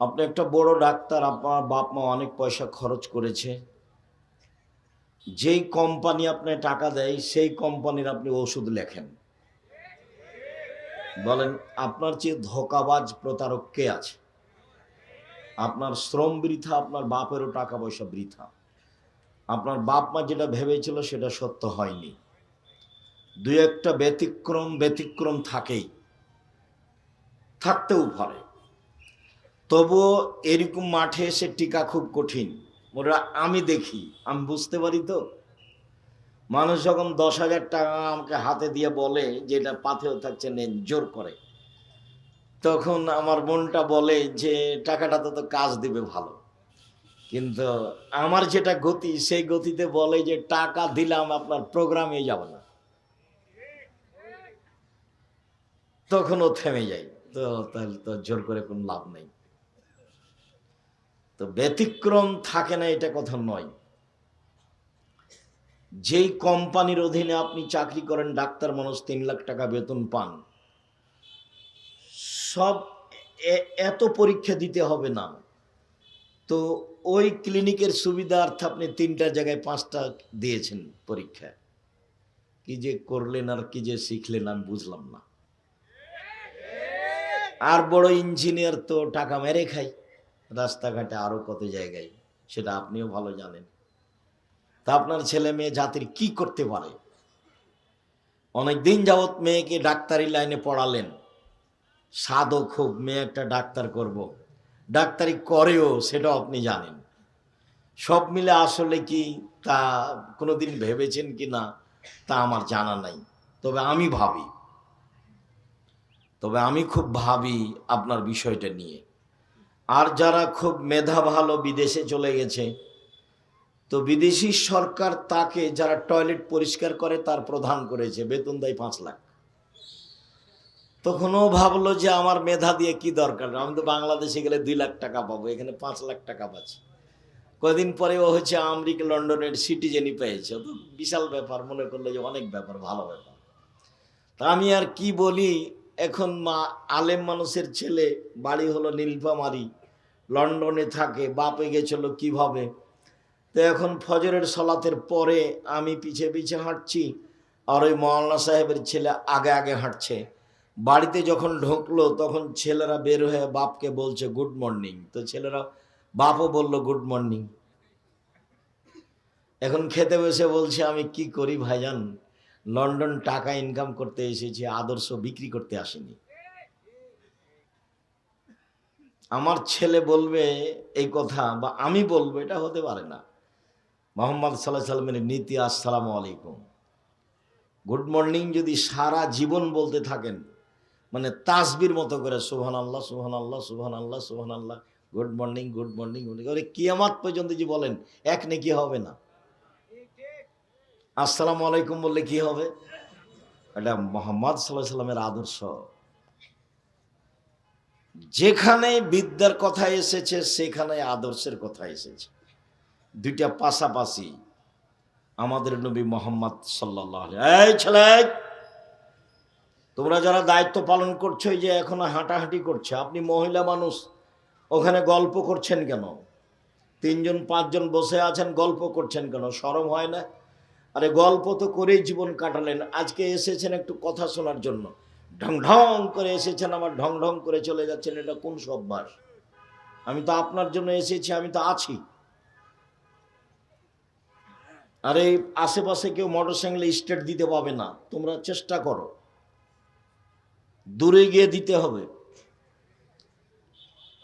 আপনি একটা বড় ডাক্তার, আপনার বাপ মা অনেক পয়সা খরচ করেছে। যেই কোম্পানি আপনার টাকা দেয় সেই কোম্পানির আপনি ওষুধ লেখেন। বলেন আপনার চেয়ে ধোঁকাবাজ প্রতারক কে আছে? আপনার শ্রম বৃথা, আপনার বাপেরও টাকা পয়সা বৃথা। আপনার বাপ মা যেটা ভেবেছিল সেটা সত্য হয়নি। দুই একটা ব্যতিক্রম থাকেই, থাকতেও পারে। তবুও এরকম মাঠে এসে টিকা খুব কঠিন। ওরা আমি দেখি, আমি বুঝতে পারি তো। মানুষ যখন 10,000 টাকা আমাকে হাতে দিয়ে বলে যে এটা পাথেও থাকছে নেন, জোর করে, তখন আমার মনটা বলে যে টাকাটা তো কাজ দিবে ভালো। কিন্তু আমার যেটা গতি, সেই গতিতে বলে যে টাকা দিলাম আপনার প্রোগ্রামে যাবে না। তখনও থেমে যাই। তো তাহলে তো জোর করে কোনো লাভ নেই। তো ব্যতিক্রম থাকে না এটা কথা নয়। যেই কোম্পানির অধীনে আপনি চাকরি করেন, ডাক্তার মানুষ 3 লাখ টাকা বেতন পান, সব এত পরীক্ষা দিতে হবে না। তো ওই ক্লিনিকের সুবিধার্থে আপনি 3টা জায়গায় 5টা দিয়েছেন পরীক্ষা। কি যে করলেন আর কি যে শিখলেন আমি বুঝলাম না। আর বড় ইঞ্জিনিয়ার তো টাকা মেরে খায় রাস্তাঘাটে, আরো কত জায়গায়, সেটা আপনিও ভালো জানেন। তা আপনার ছেলে মেয়ে জাতির কি করতে পারে? অনেকদিন যাবৎ মেয়েকে ডাক্তারি লাইনে পড়ালেন, সাধও খুব মেয়ে একটা ডাক্তার করব, ডাক্তারি করেও, সেটাও আপনি জানেন। সব মিলে আসলে কি তা কোনোদিন ভেবেছেন কি না তা আমার জানা নাই। তবে আমি খুব ভাবি আপনার বিষয়টা নিয়ে। আর যারা খুব মেধা ভালো বিদেশে চলে গেছে, তো বিদেশি সরকার তাকে, যারা টয়লেট পরিষ্কার করে তার প্রধান করেছে, বেতন দেয় 5 লাখ। তখন ও ভাবলো যে আমার মেধা দিয়ে কি দরকার, আমি তো বাংলাদেশে গেলে 2 লাখ টাকা পাবো, এখানে 5 লাখ টাকা পাচ্ছি। কদিন পরে ও হচ্ছে আমেরিকা লন্ডনের সিটিজেনই পেয়েছে। তো বিশাল ব্যাপার, মনে করলো যে অনেক ব্যাপার, ভালো ব্যাপার। তা আমি আর কি বলি, এখন আলেম মানুষের ছেলে, বাড়ি হলো নীলফামারী, লন্ডনে থাকে, বাপে গেছিল কিভাবে। তো এখন ফজরের সলাতের পরে আমি পিছে পিছে হাঁটছি, আর ওই মৌলানা সাহেবের ছেলে আগে আগে হাঁটছে। বাড়িতে যখন ঢুকলো তখন ছেলেরা বের হয়ে বাপকে বলছে গুড মর্নিং। তো ছেলেরা, বাপও বললো গুড মর্নিং। এখন খেতে বসে বলছে আমি কি করি ভাইজান, লন্ডন টাকা ইনকাম করতে এসেছি, আদর্শ বিক্রি করতে আসেনি। আমার ছেলে বলবে এই কথা বা আমি বলবো, এটা হতে পারে না। মোহাম্মদ সাল্লাল্লাহু আলাইহি সাল্লামের নীতি আসসালামু আলাইকুম, গুড মর্নিং যদি সারা জীবন বলতে থাকেন, মানে তাসবির মতো করে সুবহানাল্লাহ সুবহানাল্লাহ সুবহানাল্লাহ সুবহানাল্লাহ, গুড মর্নিং গুড মর্নিং, ওরে কিয়ামত পর্যন্ত যে বলেন, এক নেকি হবে না। আসসালামু আলাইকুম বললে কি হবে? এটা মোহাম্মদ সাল্লাল্লাহু আলাইহি সাল্লামের আদর্শ। যেখানে বিদ্যার কথা এসেছে সেখানে আদর্শের কথা এসেছে, দুইটা পাশাপাশি। আমাদের নবী মোহাম্মদ সাল্লাল্লাহু আলাইহি, এই ছেলে, তোমরা যারা দায়িত্ব পালন করছো, এই যে এখনো হাঁটাহাঁটি করছে, আপনি মহিলা মানুষ, ওখানে গল্প করছেন কেন? 3জন 5জন বসে আছেন, গল্প করছেন কেন? শরম হয় না? আরে গল্প তো করেই জীবন কাটালেন, আজকে এসেছেন একটু কথা শোনার জন্য, ঢং ঢং করে এসেছেন, আমার ঢং ঢং করে চলে যাচ্ছেন, এটা কোন সভ্যাস? আমি তো আপনার জন্য এসেছি, আমি তো আছি। আর এই আশেপাশে কেউ মোটরসাইকেলে স্টার্ট দিতে পাবে না, তোমরা চেষ্টা করো, দূরে গিয়ে দিতে হবে।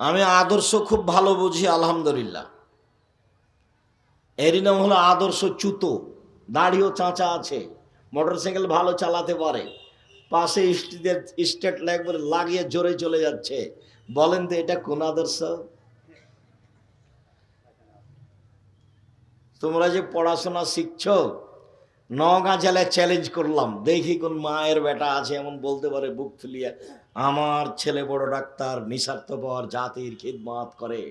আমি আদর্শ খুব ভালো বুঝি, আলহামদুলিল্লাহ। এরই নাম হলো আদর্শ চ্যুত। দাড়িও চাঁচা আছে, মোটরসাইকেল ভালো চালাতে পারে, পাশে স্টেট একবার লাগিয়ে জোরে চলে যাচ্ছে। বলেন তো এটা কোন আদর্শ? তোমরা যে পড়াশোনা শিখছো, নওগাঁ জেলায় চ্যালেঞ্জ করলাম, দেখি কোন মায়ের বেটা আছে এমন বলতে পারে বুক ফুলিয়ে, আমার ছেলে বড় ডাক্তার, নিঃস্বার্থপর, জাতির খিদমত করে।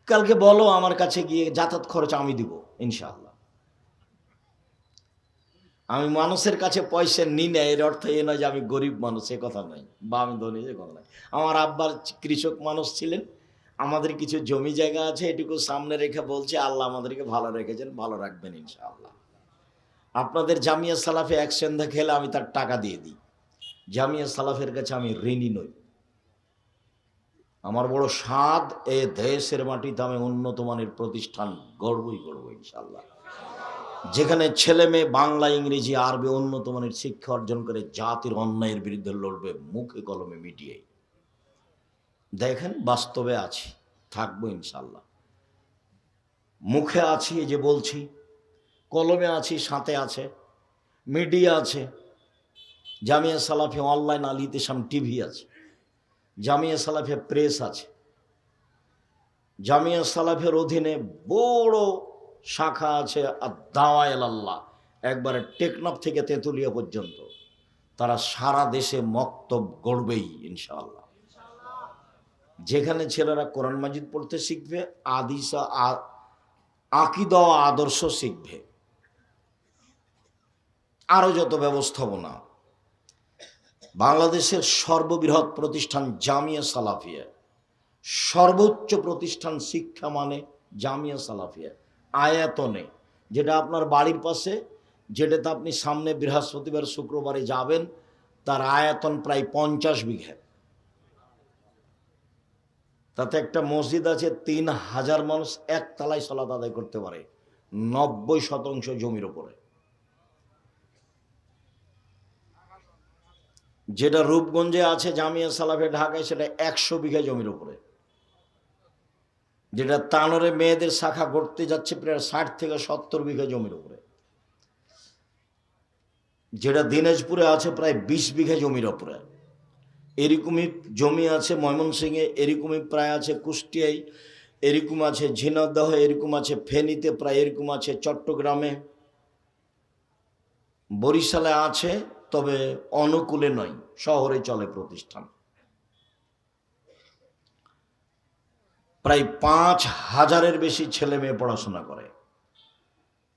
কালকে বলো আমার কাছে গিয়ে, যাতায়াত খরচ আমি দিব ইনশাআল্লাহ। আমি মানুষের কাছে পয়সা নিই না, এর অর্থ এ নয় যে আমি গরিব মানুষ, এ কথা নয়, বা আমি ধনী, এ কথা নয়। আমার আব্বার কৃষক মানুষ ছিলেন, আমাদের কিছু জমি জায়গা আছে, এটুকু সামনে রেখে বলছে আল্লাহ আমাদেরকে ভালো রেখেছেন, ভালো রাখবেন ইনশাআল্লাহ। আপনাদের জামিয়া সালাফে এক সন্ধ্যা খেলে আমি তার টাকা দিয়ে দিই। জামিয়া সালাফের কাছে আমি ঋণী নই। আমার বড় স্বাদ, এ দেশের মাটিতে আমি উন্নত মানের প্রতিষ্ঠান গড়বই গড়ব ইনশাআল্লাহ, যেখানে ছেলে মেয়ে বাংলা, ইংরেজি, আরবি উন্নত মানের শিক্ষা অর্জন করে জাতির অন্যায়ের বিরুদ্ধে লড়বে মুখে কলমে মিটিয়ে। দেখেন বাস্তবে আছি, থাকবো ইনশাআল্লাহ। মুখে আছি এই যে বলছি, কলমে আছি, সাথে আছে, মিডিয়া আছে, জামিয়া সালাফি অনলাইন, আল ইতিসাম টিভি আছে, জামিয়া সালাফে প্রেস আছে, জামিয়া সালাফের অধীনে বড় শাখা আছে আদ-দাওয়া আল্লাহ, একবারে টেকনাফ থেকে তেঁতুলিয়া পর্যন্ত। তারা সারা দেশে মক্তব গড়বেই ইনশাআল্লাহ। যেখানে ছেলেরা কোরআন মাজিদ পড়তে শিখবে, আকীদা ও আদর্শ শিখবে, আরো যত ব্যবস্থাপনা। বাংলাদেশের সর্ববৃহৎ প্রতিষ্ঠান জামিয়া সালাফিয়া, সর্বোচ্চ প্রতিষ্ঠান শিক্ষা মানে জামিয়া সালাফিয়া। আয়াতনে যেটা আপনার বাড়ির পাশে, যেটাতে আপনি সামনে বৃহস্পতিবার শুক্রবারে যাবেন, তার আয়তন প্রায় 50 বিঘা। তাতে একটা মসজিদ আছে, 3000 মানুষ একতলায় সালাত আদায় করতে পারে, 90% জমির ওপরে। যেটা রূপগঞ্জে আছে জামিয়া সালাফে ঢাকায়, সেটা 100 বিঘা জমির উপরে। যেটা তানোরে মেয়েদের শাখা গড়তে যাচ্ছে প্রায় 60 থেকে 70 বিঘা জমির উপরে। যেটা দিনাজপুরে আছে প্রায় 20 বিঘা জমির উপরে। এরকমই জমি আছে ময়মনসিংহে, এরকমই প্রায় আছে কুষ্টিয়ায়, এরকম আছে ঝিনাইদহ, এরকম আছে ফেনীতে, প্রায় এরকম আছে চট্টগ্রামে, বরিশালে আছে, তবে অনুকূলে নয়, শহরে চলে প্রতিষ্ঠান। প্রায় 5000-এর বেশি ছেলে মেয়ে পড়াশোনা করে,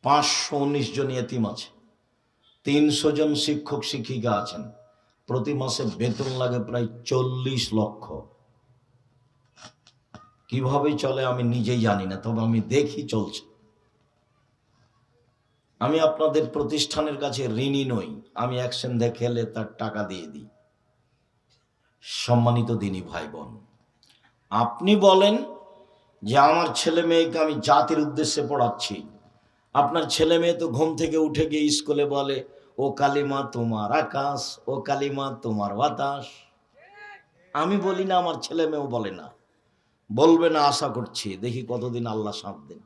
519 জন ইয়েতিম আছে, 300 জন শিক্ষক শিক্ষিকা আছেন, প্রতি মাসে বেতন লাগে প্রায় 40 লক্ষ। কিভাবে চলে আমি নিজেই জানি না, তবে আমি দেখি চলছে। আমি আপনাদের প্রতিষ্ঠানের কাছে ঋণী নই, আমি অ্যাকশন দেখেলে তার টাকা দিয়ে দিই। সম্মানিত দিনী ভাই বোন, আপনি বলেন যে আমার ছেলে মেয়েকে আমি জাতির উদ্দেশ্যে পড়াচ্ছি, আপনার ছেলে মেয়ে তো ঘুম থেকে উঠে গিয়ে স্কুলে বলে ও কালিমা তোমার আকাশ, ও কালিমা তোমার বাতাস। আমি বলি না, আমার ছেলে মেয়েও বলে না, বলবে না, আশা করছি, দেখি কতদিন আল্লাহ সাথ দেন।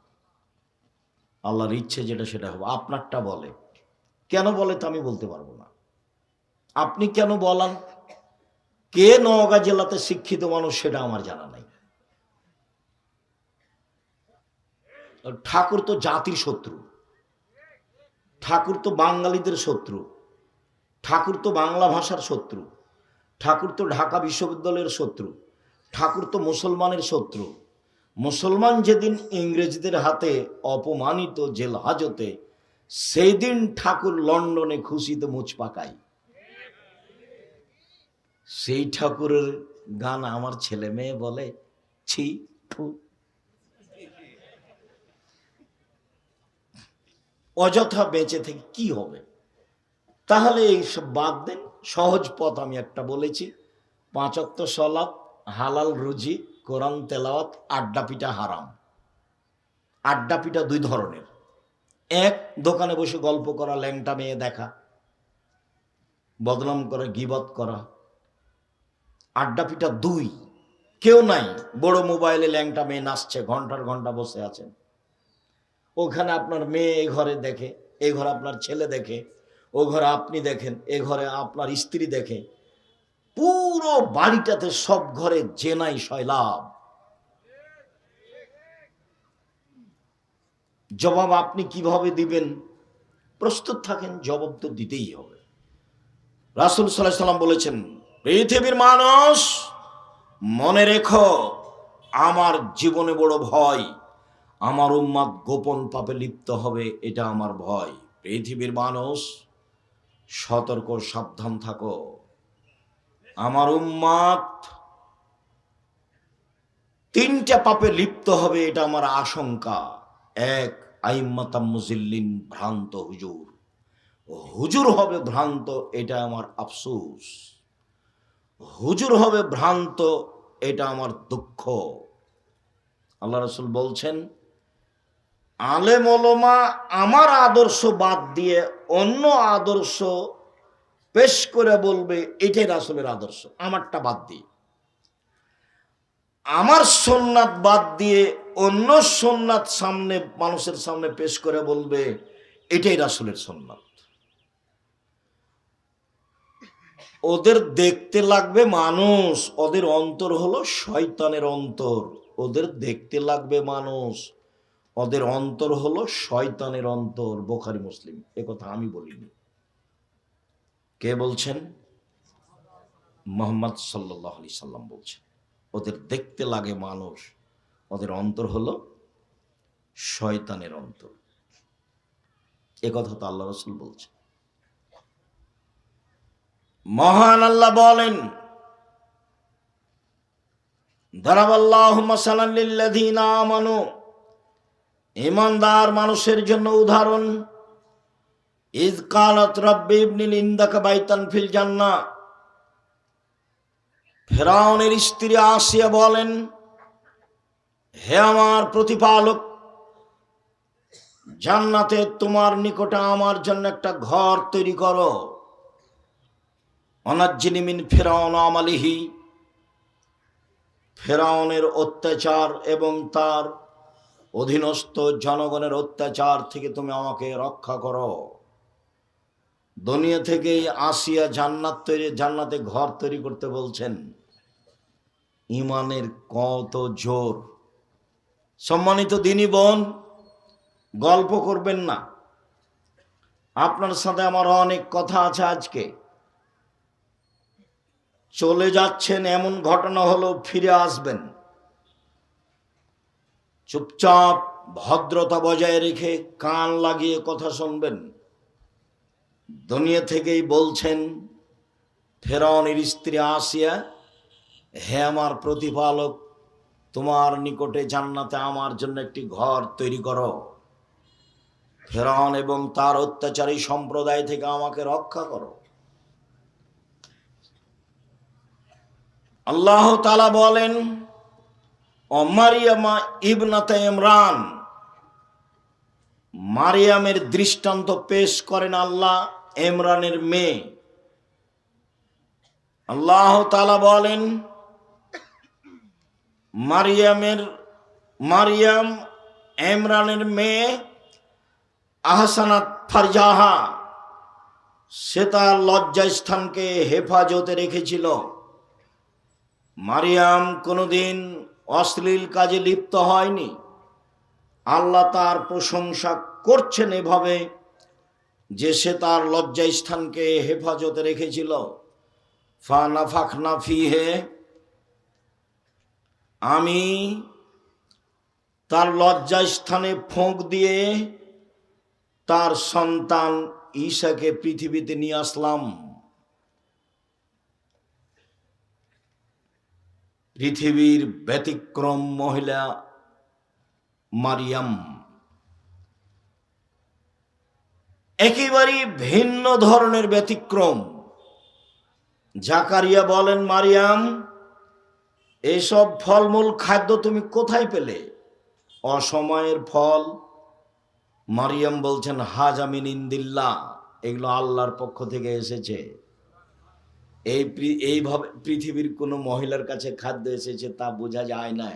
আল্লাহর ইচ্ছে যেটা সেটা হবে। আপনারটা বলে, কেন বলে তা আমি বলতে পারবো না। আপনি কেন বলান, কে নওগাঁ জেলাতে শিক্ষিত মানুষ সেটা আমার জানা নাই। ঠাকুর তো জাতির শত্রু, ঠাকুর তো বাঙালিদের শত্রু, ঠাকুর তো বাংলা ভাষার শত্রু, ঠাকুর তো ঢাকা বিশ্ববিদ্যালয়ের শত্রু, ঠাকুর তো মুসলমানের শত্রু। মুসলমান যেদিন ইংরেজদের হাতে অপমানিত জেল হাজতে, সেই দিন ঠাকুর লন্ডনে খুশিতে মুচ পাকায়। সেই ঠাকুরের গান আমার ছেলে মেয়ে বলে, ছি থু। অযথা বেঁচে থেকে কি হবে? তাহলে এইসব বাদ দেন, সহজ পথ আমি একটা বলেছি, 5 ওয়াক্ত সালাত, হালাল রুজি, কোরআন তেলাওয়াত, আড্ডা পিটা হারাম। আড্ডা পিটা 2 ধরনের, এক দোকানে বসে গল্প করা, ল্যাংটা মেয়ে দেখা, বদনাম করা, গীবত করা। আড্ডা পিটা 2, কেউ নাই, বড় মোবাইলে ল্যাংটা মেয়ে নাচছে, ঘন্টার ঘন্টা বসে আছেন, ওখানে আপনার মেয়ে এই ঘরে দেখে, এই ঘরে আপনার ছেলে দেখে, ও ঘরে আপনি দেখেন, এ ঘরে আপনার স্ত্রী দেখে, পুরো বাড়িটাতে সব ঘরে জেনাই সয়লাভ। জবাব আপনি কিভাবে দিবেন? প্রস্তুত থাকেন, জবাব তো দিতেই হবে। রাসূল সাল্লাল্লাহু আলাইহি সাল্লাম বলেছেন, পৃথিবীর মানুষ মনে রেখো, আমার জীবনে বড় ভয়, আমার উম্মত গোপন পাপে লিপ্ত হবে, এটা আমার ভয়। পৃথিবীর মানুষ সতর্ক সাবধান থাকো। আমার উম্মাত তিনটা পাপে লিপ্ত হবে, এটা আমার আশঙ্কা। এক, আইম্মাতাম মুজিল্লিন, ভ্রান্ত হুজুর, হুজুর হবে ভ্রান্ত, এটা আমার আফসোস। হুজুর হবে ভ্রান্ত, এটা আমার দুঃখ। আল্লাহ রাসূল বলছেন, আলেম ওলামা আমার আদর্শ বাদ দিয়ে অন্য আদর্শ পেশ করে বলবে এটাই রাসূলের আদর্শ, আমারটা বাদ দিয়ে। আমার সুন্নাত বাদ দিয়ে অন্য সুন্নাত সামনে মানুষের সামনে পেশ করে বলবে এটাই রাসূলের সুন্নাত। ওদের দেখতে লাগবে মানুষ, ওদের অন্তর হলো শয়তানের অন্তর। ওদের দেখতে লাগবে মানুষ, ওদের অন্তর হলো শয়তানের অন্তর। বুখারী মুসলিম, এ কথা আমি বলিনি। কে বলছেন? মুহাম্মদ সাল্লাল্লাহু আলাইহি সাল্লাম বলছেন। ওদের দেখতে লাগে মানুষ, ওদের অন্তর হলো শয়তানের অন্তর। এ কথা তো আল্লাহ রাসূল বলছেন। মহান আল্লাহ বলেন, দারাবাল্লাহু মাসালান লিল্লাযীনা আমানু, ঈমানদার মানুষের জন্য উদাহরণ। ইয কালাত রাব্বি ইবনিল ইনদাকা বাইতান ফিল জান্নাহ, ফেরাউনের স্ত্রী আসিয়া বলেন, হে আমার প্রতিপালক, জান্নাতে তোমার নিকটে আমার জন্য একটা ঘর তৈরি করো। অনাজ্জিনি মিন ফিরাউন আমালিহি, ফেরাউনের অত্যাচার এবং তার অধীনস্থ জনগণের অত্যাচার থেকে তুমি আমাকে রক্ষা করো। দুনিয়া থেকেই আসিয়া জান্নাতে ঘর তৈরি করতে বলছেন। ইমানের কত জোর! সম্মানিত দিনী বোন, গল্প করবেন না, আপনার সাথে আমার অনেক কথা আছে। আজকে চলে যাচ্ছেন, এমন ঘটনা হলো ফিরে আসবেন। চুপচাপ ভদ্রতা বজায় রেখে কান লাগিয়ে কথা শুনবেন। দুনিয়া থেকেই বলছেন ফেরাউনের স্ত্রী আসিয়া, হে আমার প্রতিপালক, তোমার নিকটে জান্নাতে আমার জন্য একটি ঘর তৈরি করো। ফেরাউন এবং তার অত্যাচারী সম্প্রদায় থেকে আমাকে রক্ষা করো। আল্লাহ তাআলা বলেন, ও মারিয়ামা ইবনাতে ইমরান, মারিয়ামের দৃষ্টান্ত পেশ করেন আল্লাহ, ইমরানের মেয়ে। আল্লাহ তাআলা বলেন, মারিয়াম ইমরানের মেয়ে, আহসানাত ফারজাহা, সে তার লজ্জাস্থানকে হেফাজতে রেখেছিল। মারিয়াম কোনোদিন অশ্লীল কাজে লিপ্ত হয়নি। আল্লাহ তার প্রশংসা করছেন এভাবে যে সে তার লজ্জাস্থানকে হেফাজতে রেখেছিল। ফানাফাখনা ফিহে, আমি তার লজ্জাস্থানে ফোঁক দিয়ে তার সন্তান ঈসাকে পৃথিবীতে নিয়ে আসলাম। পৃথিবীর ব্যতিক্রম মহিলা মারিয়াম, একেবারেই ভিন্ন ধরনের ব্যতিক্রম। জাকারিয়া বলেন, মারিয়াম, এইসব ফলমূল খাদ্য তুমি কোথায় পেলে? অসময়ের ফল। মারিয়াম বলছেন, হাজা মিন ইন্দিল্লাহ, এগুলো আল্লাহর পক্ষ থেকে এসেছে। এইভাবে পৃথিবীর কোনো মহিলার কাছে খাদ্য এসেছে তা বোঝা যায় না।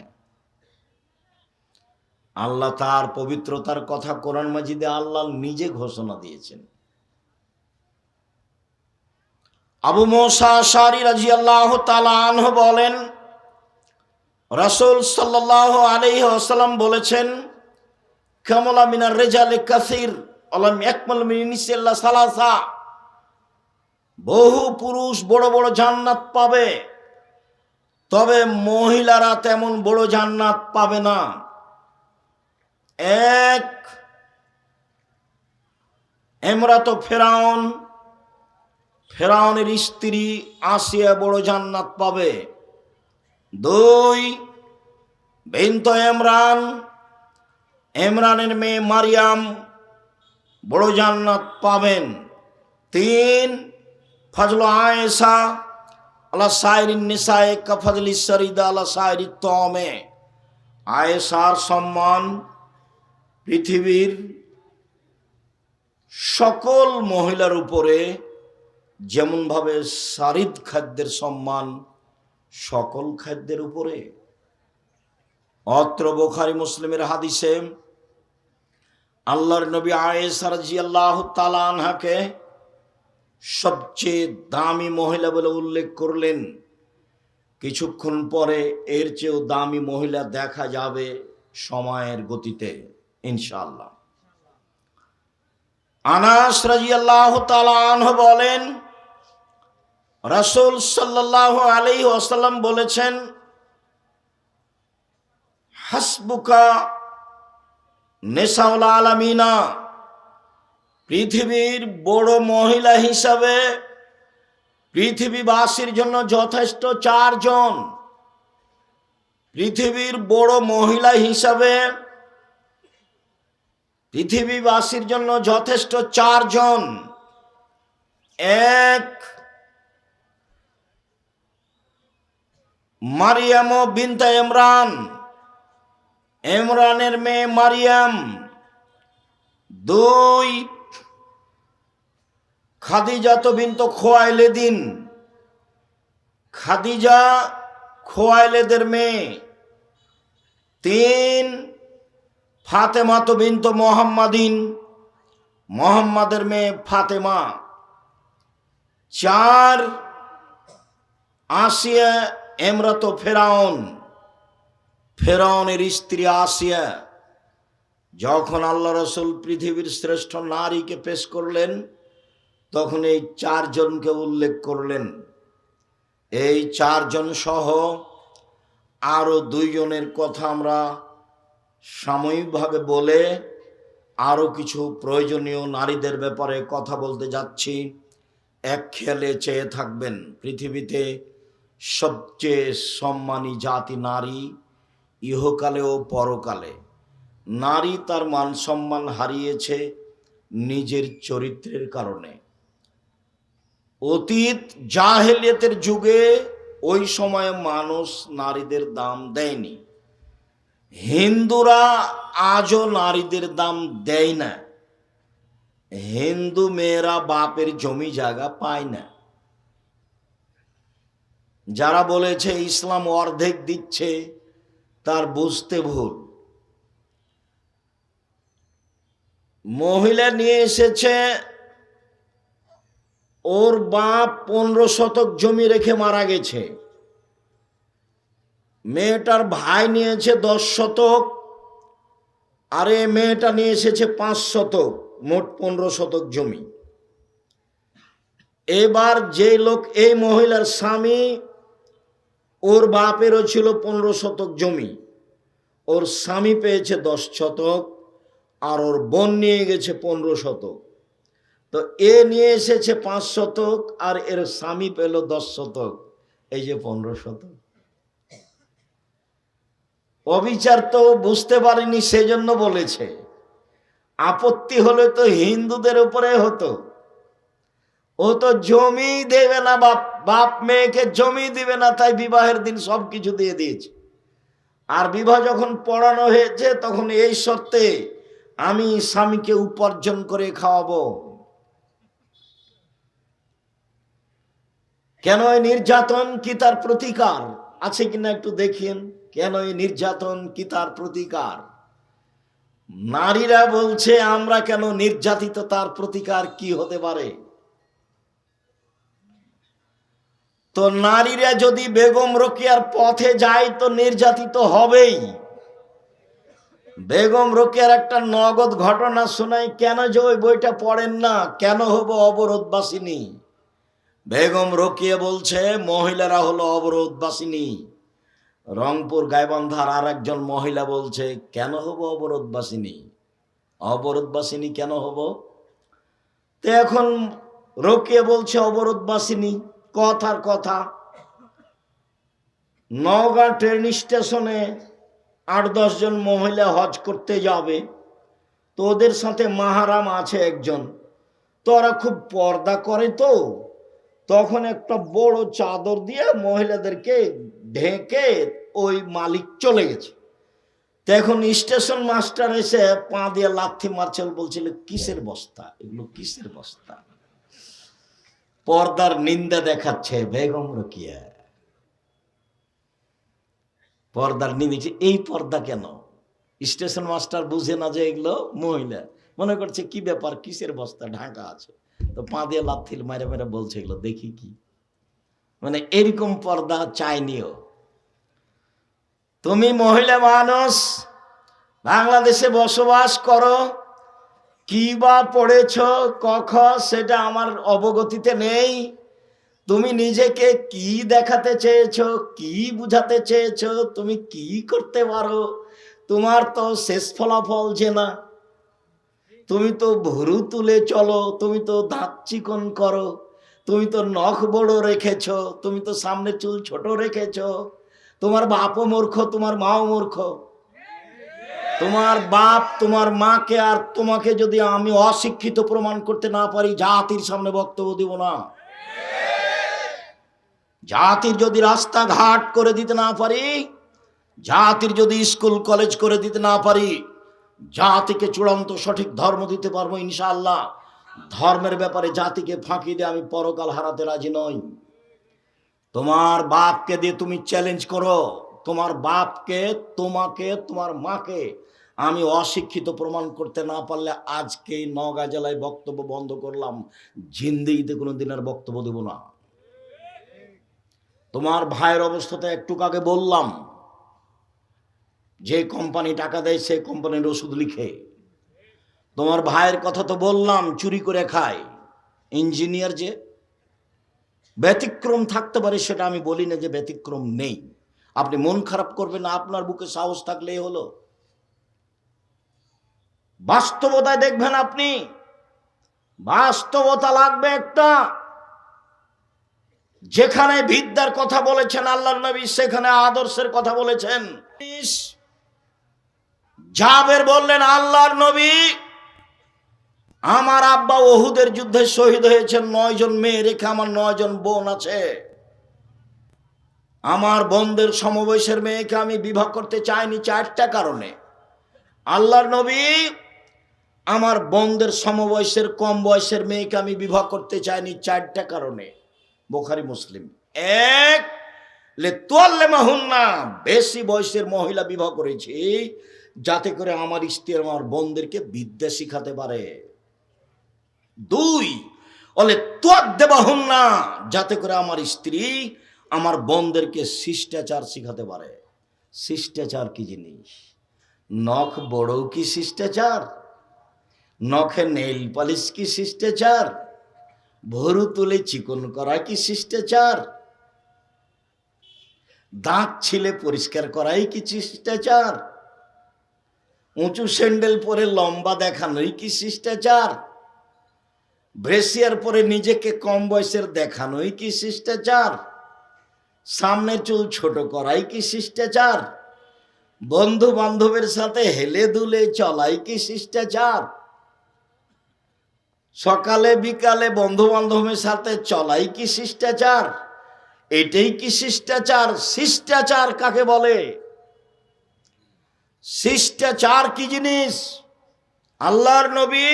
আল্লাহ তার পবিত্রতার কথা কোরআন মাজিদে আল্লাহ নিজে ঘোষণা দিয়েছেন। আবু মুসা আশআরী রাদিয়াল্লাহু তাআলা আনহু বলেন, রাসূল সাল্লাল্লাহু আলাইহি ওয়াসাল্লাম বলেছেন, কামালা মিনার রিজালি কাসীর আলাম ইয়াকমাল মিন নিসাইল্লা সালাসা, বহু পুরুষ বড় বড় জান্নাত পাবে, তবে মহিলারা তেমন বড় জান্নাত পাবে না। এক, ইমরাত ফেরাউন, ফেরাউনের স্ত্রী আসিয়া বড় জান্নাত পাবে। 2 বিনত ইমরান, ইমরানের মেয়ে মারিয়াম বড় জান্নাত পাবেন। 3 ফজল আয়েশা আলা সাইরিন নিসায়ে কা ফজলি সরিদা আলা সাইরি তমে। আয়েশার সম্মান পৃথিবীর সকল মহিলার উপরে যেমনভাবে সারিদ খাদ্যের সম্মান সকল খাদ্যের উপরে। অত্র বুখারী মুসলিমের হাদিসে আল্লাহর নবী আয়েশা রাদিয়াল্লাহু তাআলা আনহাকে সবচেয়ে দামি মহিলা বলে উল্লেখ করলেন। কিছুক্ষণ পরে এর চেয়েও দামি মহিলা দেখা যাবে সময়ের গতিতে ইনশাআল্লাহ। আনাস রাদিয়াল্লাহু তাআলা আনহু বলেন, রাসূল সাল্লাল্লাহু আলাইহি ওয়াসাল্লাম বলেছেন, হাসবুকা নিসাউল আলামিনা, পৃথিবীর বড় মহিলা হিসাবে পৃথিবীবাসীর জন্য যথেষ্ট 4 জন। পৃথিবীর বড় মহিলা হিসাবে পৃথিবীবাসীর জন্য যথেষ্ট 4 জন। 1 মারিয়াম বিনতে ইমরান, ইমরানের মেয়ে মারিয়াম। 2 খাদিজা বিনত খুয়াইলিদিন, খাদিজা খুয়াইলিদের মেয়ে। 3 ফাতেমা বিনত মুহাম্মাদিন, মুহাম্মাদের মেয়ে ফাতেমা। 4 আসিয়া ইমরাত ফেরাউন, ফেরাউনের স্ত্রী আসিয়া। যখন আল্লাহ রাসূল পৃথিবীর শ্রেষ্ঠ নারীকে পেশ করলেন তখন এই 4 জনকে উল্লেখ করলেন। এই 4 জন সহ আরো 2 জনের কথা আমরা সাময়িকভাবে বলে আরো কিছু প্রয়োজনীয় নারীদের ব্যাপারে কথা বলতে যাচ্ছি। এক খেয়ালে চেয়ে থাকবেন, পৃথিবীতে সবচেয়ে সম্মানী জাতি নারী, ইহকালে ও পরকালে। নারী তার মান সম্মান হারিয়েছে নিজের চরিত্রের কারণে। অতীত জাহেলিয়াতের যুগে ওই সময়ে মানুষ নারীদের দাম দেয়নি। হিন্দুরা আজও নারীদের দাম দেয় না। হিন্দু মেয়েরা বাপের জমি জায়গা পায় না। যারা বলেছে ইসলাম অর্ধেক দিচ্ছে তার বুঝতে ভুল। মহিলা নিয়ে এসেছে, ওর বাপ 15 শতক জমি রেখে মারা গেছে। মেয়েটার ভাই নিয়েছে 10 শতক, আর এই মেয়েটা নিয়ে এসেছে 5 শতক, মোট 15 শতক জমি। এবার যে লোক, এই মহিলার স্বামী, ওর বাপেরও ছিল 15 শতক জমি, ওর স্বামী পেয়েছে 10 শতক, আর ওর বোন নিয়ে গেছে 15 শতক। তো এ নিয়ে এসেছে 5 শতক আর এর স্বামী পেল 10 শতক, এই যে 15 শতক। অবিচার তো বুঝতে পারেনি, সেজন্য বলেছে। আপত্তি হলে তো হিন্দুদের উপরে হতো। ও তো জমি দেবে না, বাপ মেয়েকে জমি দিবে না, তাই বিবাহের দিন সবকিছু দিয়ে দিয়েছে। আর বিবাহ যখন পড়ানো হয়েছে তখন এই শর্তে, আমি স্বামীকে উপার্জন করে খাওয়াবো। কেন এই নির্যাতন, কি তার প্রতিকার আছে কিনা একটু দেখিয়েন। কেন এই নির্যাতন, কি তার প্রতিকার? নারীরা বলছে আমরা কেন নির্যাতিত, তার প্রতিকার কি হতে পারে? তো নারীরা যদি বেগম রোকেয়ার পথে যায় তো নির্যাতিত হবেই। বেগম রোকেয়ার একটা নগদ ঘটনা শোনাই, কেন যে ওই বইটা পড়েন না, কেন হব অবরোধবাসিনী। বেগম রোকেয়া বলছে মহিলারা হলো অবরোধবাসিনী। রংপুর গাইবান্ধার আর একজন মহিলা বলছে কেন হব অবরোধবাসিনী, অবরোধবাসিনী কেন হব? তো এখন রোকিয়া বলছে অবরোধ বাসিনী, কথার কথা। নওগাঁ ট্রেন স্টেশনে 8-10 জন মহিলা হজ করতে যাবে, তো ওদের সাথে মাহারাম আছে একজন, তো ওরা খুব পর্দা করে, তো তখন একটা বড় চাদর দিয়ে মহিলাদেরকে ঢেকে ওই মালিক চলে গেছে। তো এখন স্টেশন মাস্টার এসে পা দিয়ে লাথি মারছে, বলছিল কিসের বস্তা এগুলো, কিসের বস্তা। পর্দার নিন্দা দেখাচ্ছে বেগম রোকিয়া, পর্দার নিন্দা। এই পর্দা কেন? স্টেশন মাস্টার বুঝে না যে এগুলো মহিলা, মনে করছে কি ব্যাপার, কিসের বস্তা ঢাকা আছে, তো পা দিয়ে লাথি মেরে মেরে বলছে এগুলো দেখি কি। মানে এরকম পর্দা চাইনিও। তুমি মহিলা মানুষ, বাংলাদেশে বসবাস করো, কি বা পড়েছ কখ সেটা আমার অবগতিতে নেই। তুমি নিজেকে কি দেখাতে চেয়েছো, কি বুঝাতে চেয়েছো, তুমি কি করতে পারো, তোমার তো শেষ ফলাফল যে না। তুমি তো ভুরু তুলে চলো, তুমি তো দাঁত চিকন করো, তুমি তো নখ বড় রেখেছ, তুমি তো সামনে চুল ছোট রেখেছ। তোমার বাপও মূর্খ, তোমার মাও মূর্খ। তোমার বাপ তোমার মাকে আর তোমাকে যদি আমি অশিক্ষিত প্রমাণ করতে না পারি, জাতির সামনে বক্তব্য দিব না। জাতির যদি রাস্তাঘাট করে দিতে না পারি, জাতির যদি স্কুল কলেজ করে দিতে না পারি, জাতিকে চূড়ান্ত সঠিক ধর্ম দিতে পারবো ইনশাআল্লাহ। ধর্মের ব্যাপারে জাতিকে ফাঁকি দিয়ে আমি পরকাল হারাতে রাজি নই। তোমার বাপকে দিয়ে তুমি চ্যালেঞ্জ করো, তোমার বাপকে, তোমাকে, তোমার মাকে আমি অশিক্ষিত প্রমাণ করতে না পারলে আজকে নওগাঁ জেলায় বক্তব্য বন্ধ করলাম, জিন্দেগিতে কোনো দিনের বক্তব্য দেব না। তোমার ভাইয়ের অবস্থাতে একটু আগে বললাম, যে কোম্পানি টাকা দেয় সে কোম্পানির ওষুধ লিখে। তোমার ভাইয়ের কথা তো বললাম, চুরি করে খায়। ইঞ্জিনিয়ার যে ব্যতিক্রম থাকতে পারে সেটা আমি বলি না যে ব্যতিক্রম নেই। আপনি মন খারাপ করবেন না, আপনার বুকে সাহস থাকলেই হলো। বাস্তবতায় দেখবেন আপনি, বাস্তবতা লাগবে একটা। যেখানে বিদ্যার কথা বলেছেন আল্লাহর নবী, সেখানে আদর্শের কথা বলেছেন। জাবের বললেন, আল্লাহর নবী, আমার আব্বা ওহুদের যুদ্ধে শহীদ হয়েছেন, 9 জন মেয়ে রেখে আমার 9 জন বোন আছে। আমার বোনদের সমবয়সের মেয়েকে আমি বিবাহ করতে চাইনি 4টা কারণে। আল্লাহর নবী, আমার বোনদের সমবয়সের কম বয়সের মেয়েকে আমি বিবাহ করতে চাইনি 4টা কারণে। বুখারী মুসলিম। 1, লিতুআল্লিমাহুন্না, বেশি বয়সের মহিলা বিবাহ করেছি যাতে করে আমার স্ত্রী আমার বোনদেরকে বিদ্যা শিখাতে পারে। 2, লিতুআদ্দিবাহুন্না, যাতে করে আমার স্ত্রী আমার বোনদেরকে শিষ্টাচার শিখাতে পারে। শিষ্টাচার কি জিনিস? নখ বড় কি শিষ্টাচার? নখে নেইল পালিশ কি শিষ্টাচার? ভরু তুলে চিকন করা কি শিষ্টাচার? দাঁত ছিলে পরিষ্কার করাই কি শিষ্টাচার? উঁচু স্যান্ডেল পরে লম্বা দেখানোই কি শিষ্টাচার? ব্রেসিয়ার পরে নিজেকে কম বয়সের দেখানোই কি শিষ্টাচার? সামনে চুল ছোট করাই কি শিষ্টাচার? বন্ধু বান্ধবের সাথে হেলে দুলে চলাই কি শিষ্টাচার? সকালে বিকালে বন্ধু বান্ধবের সাথে চলাই কি শিষ্টাচার? এটাই কি শিষ্টাচার? শিষ্টাচার কাকে বলে? শিষ্টাচার কি জিনিস? আল্লাহর নবী,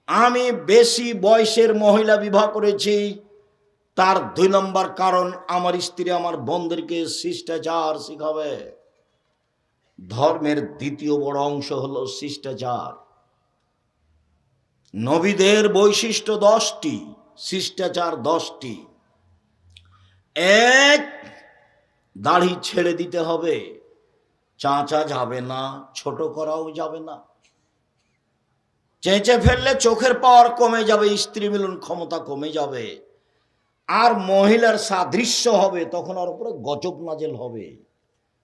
আমি বেশি বয়সের মহিলা বিবাহ করেছি, তার 2 নম্বর কারণ আমার স্ত্রী আমার বোনদেরকে শিষ্টাচার শিখাবে। ধর্মের দ্বিতীয় বড় অংশ হলো শিষ্টাচার। নবীদের বৈশিষ্ট্য 10টি, শিষ্টাচার 10টি। 1, দাড়ি ছেড়ে দিতে হবে, চাঁচা যাবে না, ছোট করাও যাবে না। চেঁচে ফেললে চোখের পাওয়ার কমে যাবে, স্ত্রী মিলন ক্ষমতা কমে যাবে, আর মহিলার সাদৃশ্য হবে, তখন ওর উপরে গজব নাজেল হবে।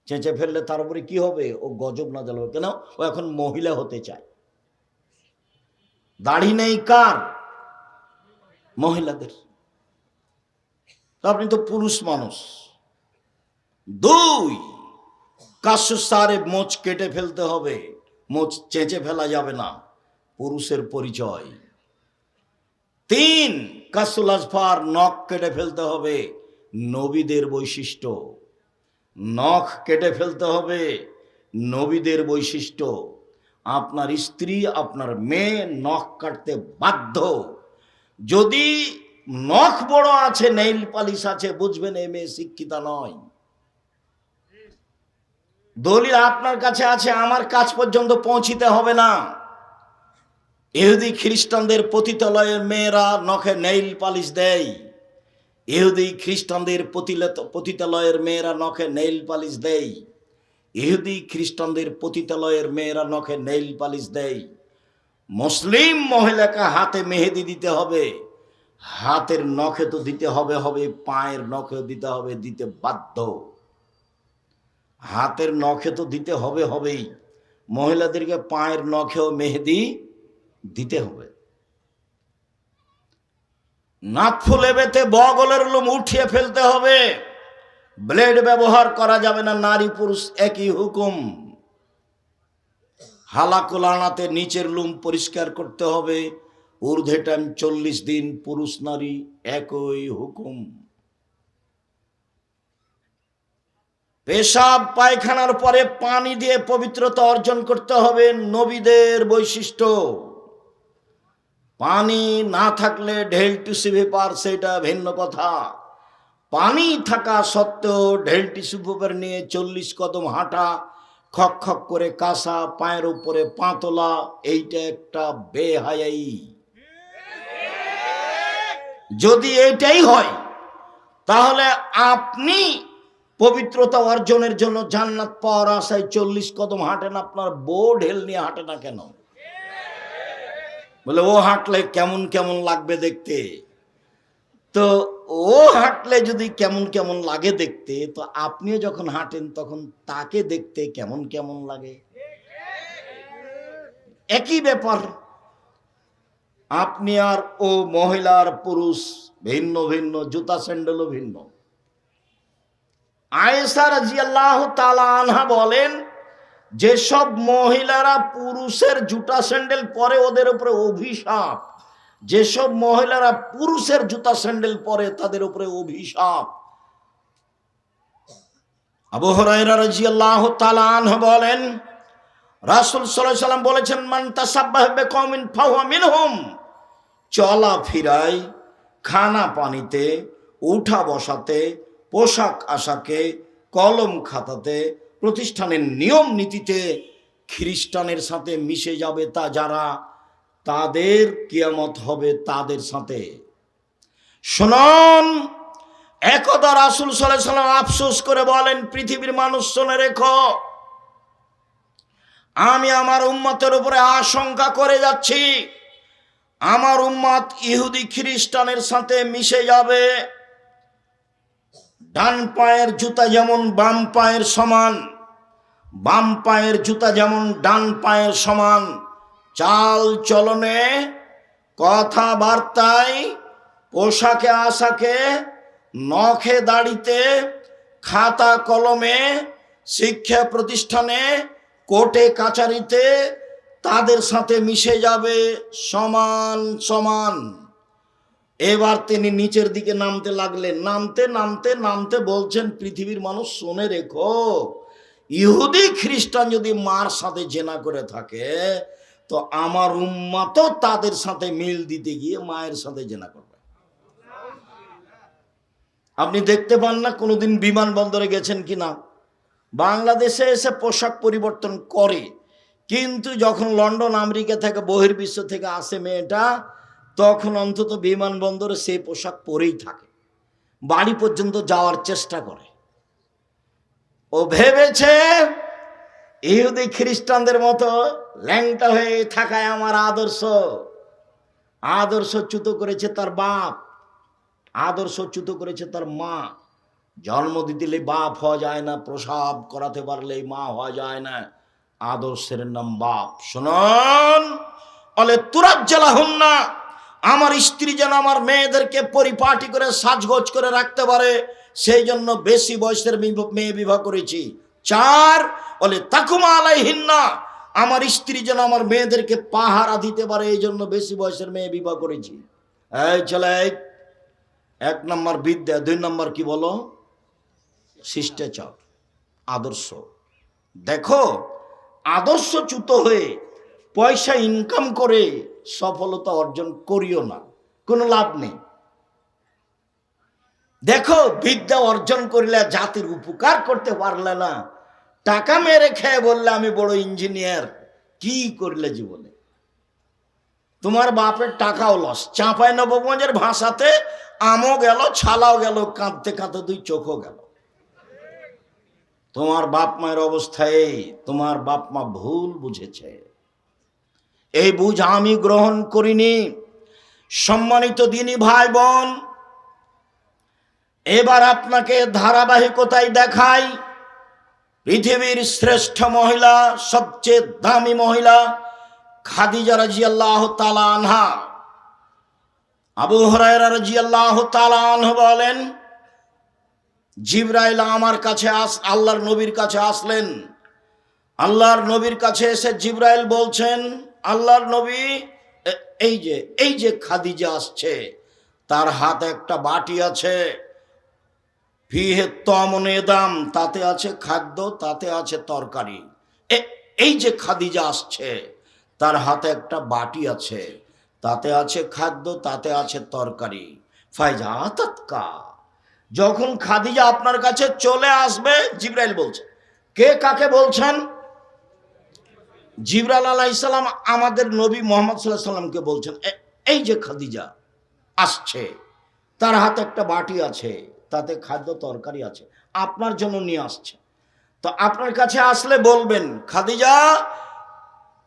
চেঁচে ফেললে তার উপরে কি হবে? ও গজব নাজেল হবে। কেন? ও এখন মহিলা হতে চায়। দাড়ি নেই কার? মহিলাদের। আপনি তো পুরুষ মানুষ। 2, কাশুসারে মোচ কেটে ফেলতে হবে, মোচ চেঁচে ফেলা যাবে না, পুরুষের পরিচয়। 3, কাসুল আজফার, নখ কেটে ফেলতে হবে, নবীদের বৈশিষ্ট্য। নখ কেটে ফেলতে হবে, নবীদের বৈশিষ্ট্য। আপনার স্ত্রী, আপনার মেয়ে নখ কাটতে বাধ্য। যদি নখ বড় আছে, নেইল পালিশ আছে, বুঝবেন এই মেয়ে শিক্ষিতা নয়। দলিল আপনার কাছে আছে, আমার কাছ পর্যন্ত পৌঁছিতে হবে না। ইহুদি খ্রিস্টানদের পতিতালয়ের মেয়েরা নখে নেইল পালিশ দেয়। ইহুদি খ্রিস্টানদের পতিতালয়ের মেয়েরা নখে নেইল পালিশ দেয়। ইহুদি খ্রিস্টানদের পতিতালয়ের মেয়েরা নখে নেইল পালিশ দেয়। মুসলিম মহিলাকে হাতে মেহেদি দিতে হবে, হাতের নখে তো দিতে হবে, পায়ের নখে দিতে হবে, দিতে বাধ্য। হাতের নখে তো দিতে হবেই, মহিলাদেরকে পায়ের নখেও মেহেদি দিতে হবে। নাকফুলে বেতে বগলের লোম উঠিয়ে ফেলতে হবে, ব্লেড ব্যবহার করা যাবে না, নারী পুরুষ একই হুকুম। হালাকুল আনাতে নিচের লোম পরিষ্কার করতে হবে, ঊর্ধ্বে টাইম 40 দিন, পুরুষ নারী একই হুকুম। পেশাব পায়খানার পরে পানি দিয়ে পবিত্রতা অর্জন করতে হবে, নবীদের বৈশিষ্ট্য। পানি না থাকলে ঢেল টিস্যু পেপার, সেটা ভিন্ন কথা। পানি থাকা সত্ত্বেও ঢেল টিস্যু পেপার নিয়ে 40 কদম হাঁটা, খক খক করে কাশা, পায়ের উপরে পা তোলা, এইটা একটা বেহায়াই। যদি এইটাই হয়, তাহলে আপনি পবিত্রতা অর্জনের জন্য জান্নাত পাওয়ার আশায় 40 কদম হাঁটেন, আপনার বউ ঢেল নিয়ে হাঁটে না কেন? বলে ও হাঁটলে কেমন কেমন লাগবে দেখতে। তো ও হাঁটলে যদি কেমন কেমন লাগে দেখতে, তো আপনিও যখন হাঁটেন তখন তাকে দেখতে কেমন কেমন লাগে। একই ব্যাপার। আপনি আর ও, মহিলার পুরুষ ভিন্ন ভিন্ন, জুতা স্যান্ডেলও ভিন্ন। আয়েশা রাদিয়াল্লাহু তাআলা আনহা বলেন, যেসব মহিলারা পুরুষের জুতা স্যান্ডেল পরে ওদের উপরে অভিশাপ, যেসব মহিলারা পুরুষের জুতা স্যান্ডেল পরে তাদের উপরে অভিশাপ। আবু হুরায়রা রাদিয়াল্লাহু তাআলা আনহু বলেন, রাসূল সাল্লাল্লাহু আলাইহি ওয়াসাল্লাম বলেছেন, মান তাসাব্বাহা বিকওমিন ফাহুয়া মিনহুম। চলা ফিরায়, খানা পানিতে, উঠা বসাতে, পোশাক আশাকে, কলম খাতাতে, প্রতিষ্ঠানের নিয়ম নীতিতে খ্রিস্টানের সাথে মিশে যাবে তা যারা, তাদের কিয়ামত হবে তাদের সাথে। শুনুন, একদা রাসূল সাল্লাল্লাহু আলাইহি ওয়াসাল্লাম আফসোস করে বলেন, পৃথিবীর মানুষ শুনে রেখো, আমি আমার উম্মতের উপরে আশঙ্কা করে যাচ্ছি, আমার উম্মত ইহুদি খ্রিস্টানের সাথে মিশে যাবে। ডান পায়ের জুতা যেমন বাম পায়ের সমান, বাম পায়ের জুতা যেমন ডান পায়ের সমান, চাল চলনে, কথাবার্তায়, পোশাকে আশাকে, নখে দাড়িতে, খাতা কলমে, শিক্ষা প্রতিষ্ঠানে, কোর্টে কাচারিতে তাদের সাথে মিশে যাবে সমান সমান। এবার তিনি নিচের দিকে নামতে লাগলেন, নামতে নামতে নামতে বলছেন, পৃথিবীর মানুষ শুনে রেখো, ইহুদি খ্রিস্টান যদি মার সাথে জেনা করে থাকে, তো আমার উম্মতও তাদের সাথে মিল দিতে গিয়ে মায়ের সাথে জেনা করবে। আপনি দেখতে পান না, কোনোদিন বিমানবন্দরে গেছেন কিনা, বাংলাদেশে এসে পোশাক পরিবর্তন করে, কিন্তু যখন লন্ডন আমেরিকা থেকে বহির্বিশ্ব থেকে আসে মেয়েটা, তখন অন্তত বিমানবন্দরে সেই পোশাক পরেই থাকে, বাড়ি পর্যন্ত যাওয়ার চেষ্টা করে। ও ভেবেছে ইহুদি খ্রিস্টানদের মতো ল্যাংটা হয়ে থাকায় আমার আদর্শ। আদর্শচ্যুত করেছে তার বাপ, আদর্শচ্যুত করেছে তার মা। জন্ম দিলে বাপ হওয়া যায় না, প্রসব করাতে পারলেই মা হওয়া যায় না, আদর্শের নাম বাপ। শুনুন, বলে তুরাজ্জালাহুন্না আমার স্ত্রী যেন আমার মেয়েদেরকে পরিপাটি করে সাজগোজ করে রাখতে পারে, সেই জন্য বেশি বয়সের মেয়ে বিবাহ করেছি। 4 বলে তাকুমা আলাইহিন্না, আমার স্ত্রী যেন আমার মেয়েদেরকে পাহারা দিতে পারে, এই জন্য বেশি বয়সের মেয়ে বিবাহ করেছি। এই ছেলে, 1 নম্বর বিদ্যা, 2 নম্বর কি বলো? শিষ্টাচার, আদর্শ। দেখো, আদর্শচ্যুত হয়ে পয়সা ইনকাম করে সফলতা অর্জন করিও না, কোনো লাভ নেই। দেখো, বিদ্যা অর্জন করলে জাতির উপকার করতে পারলে না, টাকা মেরে খেয়ে বললে আমি বড় ইঞ্জিনিয়ার, কি করলে জীবনে? তোমার বাপের টাকাও লস। চাঁপাইনবাবগঞ্জের ভাষাতে আমও গেল, ছালাও গেল, কাঁদতে কাঁদতে 2 চোখও গেল। তোমার বাপ মায়ের অবস্থায় তোমার বাপ মা ভুল বুঝেছে, এই বুঝ আমি গ্রহণ করিনি। সম্মানিত দিনী ভাই বোন, এবার আপনাকে ধারাবাহিকতায় দেখাই পৃথিবীর শ্রেষ্ঠ মহিলা, সবচেয়ে দামি মহিলা খাদিজা রাদিয়াল্লাহু তাআলা আনহা। আবু হুরায়রা রাদিয়াল্লাহু তাআলা আনহু বলেন, জিবরাইল আমার কাছে আল্লাহর নবীর কাছে আসলেন। আল্লাহর নবীর কাছে এসে জিবরাইল বলছেন, আল্লাহর নবী, এই যে খাদিজা আসছে, তার হাতে একটা বাটি আছে, ফিহে তমনে দাম, তাতে আছে খাদ্য, তাতে আছে তরকারি। এই যে খাদিজা আসছে, তার হাতে একটা বাটি আছে, তাতে আছে খাদ্য, তাতে আছে তরকারি। ফাইজা তাতকা, যখন খাদিজা আপনার কাছে চলে আসবে, জিবরাইল বলছে। কে কাকে বলছেন? জিবরাইল আলাইহিস সালাম আমাদের নবী মুহাম্মদ সাল্লাল্লাহু আলাইহি সাল্লামকে বলছেন, এই যে খাদিজা আসছে, তার হাতে একটা বাটি আছে, তাতে খাদ্য তরকারি আছে, আপনার জন্য নিয়ে আসছে। তো আপনার কাছে আসলে বলবেন, খাদিজা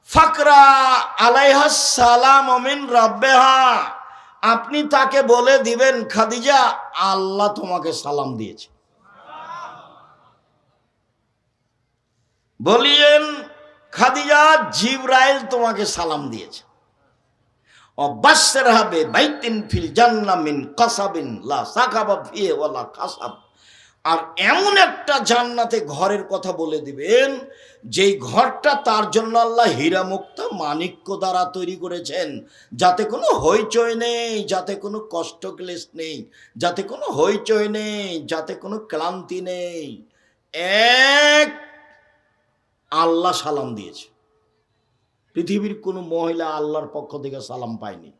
ফাকরা আলাইহা সালাম মিন রাব্বিহা, আপনি তাকে বলে দিবেন, খাদিজা আল্লাহ তোমাকে সালাম দিয়েছে। বলিয়েন, খাদিজা জিবরাইল তোমাকে সালাম দিয়েছে। অবাসসিরহা বিবাইতিন ফিল জান্নাহ মিন কাসাবিন লা সাকাবা ফিহি ওয়ালা কাসাব, আর এমন একটা জান্নাতে ঘরের কথা বলে দিবেন, যেই ঘরটা তার জন্য আল্লাহ হীরা মুক্তা মাণিক্য দ্বারা তৈরি করেছেন, যাতে কোনো হইচই নেই, যাতে কোনো কষ্ট ক্লেশ নেই, যাতে কোনো হইচই নেই, যাতে কোনো ক্লান্তি নেই। এক, আল্লাহ সালাম দিয়েছে। পৃথিবীর কোনো মহিলা আল্লাহর পক্ষ থেকে সালাম পায়নি।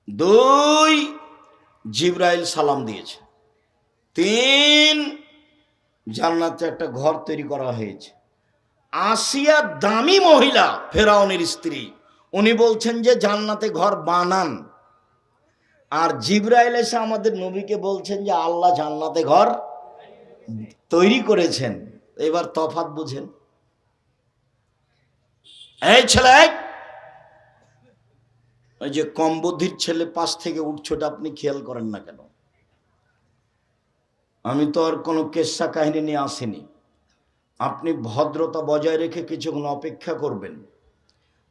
2, জিবরাইল সালাম দিয়েছে। 3, জান্নাতে একটা ঘর তৈরি করা হয়েছে। আসিয়া দামি মহিলা, ফেরাউনের স্ত্রী, উনি বলছেন যে জান্নাতে ঘর বানান, আর জিবরাইল এসে আমাদের নবীকে বলছেন যে আল্লাহ জান্নাতে ঘর তৈরি করেছেন। এবার তফাৎ বুঝেন। এই ছেলে, ওই যে কম বুদ্ধির ছেলে পাশ থেকে উঠছোটা আপনি খেয়াল করেন না কেন? আমি তো আর কোনো কেসা কাহিনী নিয়ে আসিনি। আপনি ভদ্রতা বজায় রেখে কিছুক্ষণ অপেক্ষা করবেন।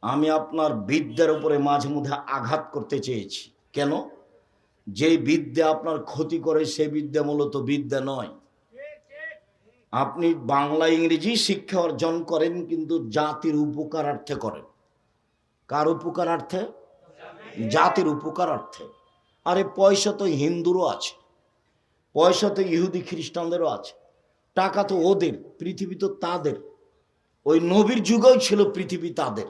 আমি আপনার বিদ্যার উপরে মাঝে মধ্যে আঘাত করতে চেয়েছি। কেন? যেই বিদ্যা আপনার ক্ষতি করে সেই বিদ্যা মূলত বিদ্যা নয়। আপনি বাংলা ইংরেজি শিক্ষা অর্জন করেন, কিন্তু জাতির উপকারার্থে করেন। কার উপকারার্থে? জাতির উপকারার্থে। আরে পয়সা তো হিন্দুরও আছে, পয়সা তো ইহুদি খ্রিস্টানদেরও আছে, টাকা তো ওদের, পৃথিবী তো তাদের। ওই নবীর যুগেও ছিল পৃথিবী তাদের,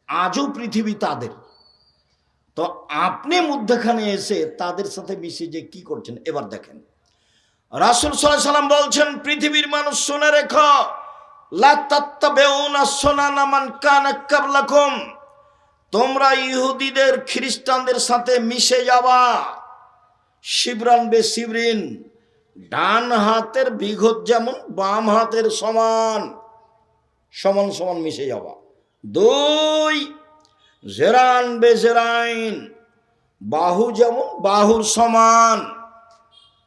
আজও পৃথিবী তাদের। তো আপনি মধ্যখানে এসে তাদের সাথে মিশে যে কি করছেন, এবার দেখেন। রাসূল সাল্লাল্লাহু আলাইহি সাল্লাম বলছেন, পৃথিবীর মানুষ শুনে রেখো, লা তাত্তাবিউনা সুনানা মান কানা ক্বাবলাকুম, তোমরা ইহুদিদের খ্রিস্টানদের সাথে মিশে যাবা। শিবরান বে শিবরিন, ডান হাতের বিঘত যেমন বাম হাতের সমান, সমান সমান মিশে যাবা। 2, জেরান বে জেরাইন, বাহু যেমন বাহুর সমান।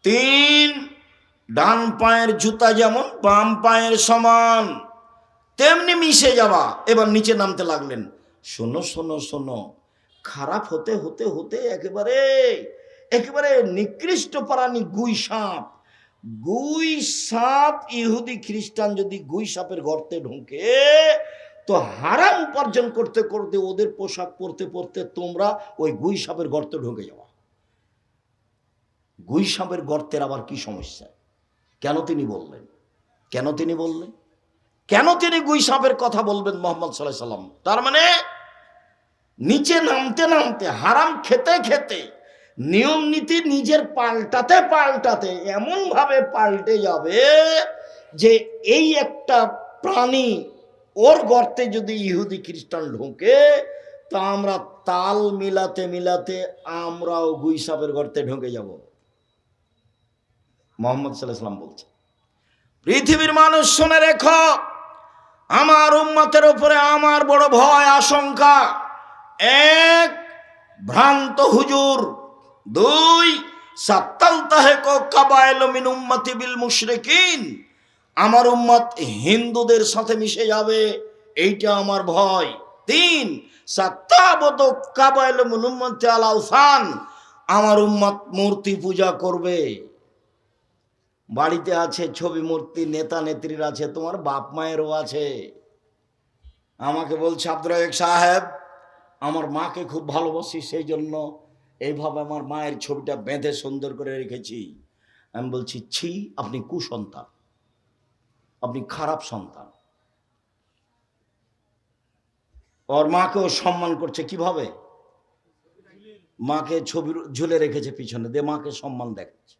3, ডান পায়ের জুতা যেমন বাম পায়ের সমান, তেমনি মিশে যাবা। এবার নিচে নামতে লাগলেন। শোনো শোনো শোনো, খারাপ হতে হতে হতে একেবারে একেবারে নিকৃষ্ট প্রাণী গুই সাপ। গুই সাপ, ইহুদি খ্রিস্টান যদি গুই সাপের গর্তে ঢুকে তো হারাম উপার্জন করতে করতে ওদের পোশাক পরতে পরতে তোমরা ওই গুই সাপের গর্তে ঢুকে যাওয়া। গুই সাপের গর্তের আবার কি সমস্যা? কেন তিনি বললেন? কেন তিনি বললেন? কেন তিনি গুই সাপের কথা বলবেন মোহাম্মদ সাল্লাল্লাহু আলাইহি সাল্লাম? তার মানে নিচে নামতে নামতে, হারাম খেতে খেতে, নিয়ম নীতি নিজের পাল্টাতে পাল্টাতে এমন ভাবে পাল্টে যাবে যে এই একটা প্রাণী ওর গর্তে যদি ইহুদি খ্রিস্টান ঢোকে তা আমরা তাল মিলাতে মিলাতে আমরাও গুই সাপের গর্তে ঢুকে যাব। মোহাম্মদ সাল্লাল্লাহু আলাইহি সাল্লাম বলছে, পৃথিবীর মানুষ শুনে রেখো, আমার উম্মতের উপরে আমার বড় ভয় আশঙ্কা। এক, ভ্রান্ত হুজুর। দুই, সাত্তালতাহিকু কাবাইলু মিন উম্মতি বিল মুশরিকিন, আমার উম্মত হিন্দুদের সাথে মিশে যাবে, এইটা আমার ভয়। তিন, সাত্তাবতু কাবাইলু মিন উম্মতি আল আওসান, আমার উম্মত মূর্তি পূজা করবে। বাড়িতে আছে ছবি মূর্তি, নেতা নেত্রীর আছে, তোমার বাপ মায়েরও আছে। আমাকে বলছে, আব্দুর রাজ্জাক সাহেব, আমার মাকে খুব ভালোবাসি, সেই জন্য এইভাবে আমার মায়ের ছবিটা বেঁধে সুন্দর করে রেখেছি। আমি বলছি, ছি, আপনি কুসন্তান, আপনি খারাপ সন্তান। ওর মাকেও সম্মান করছে কিভাবে? মাকে ছবি ঝুলে রেখেছে পিছনে দিয়ে, মাকে সম্মান দেখাচ্ছে।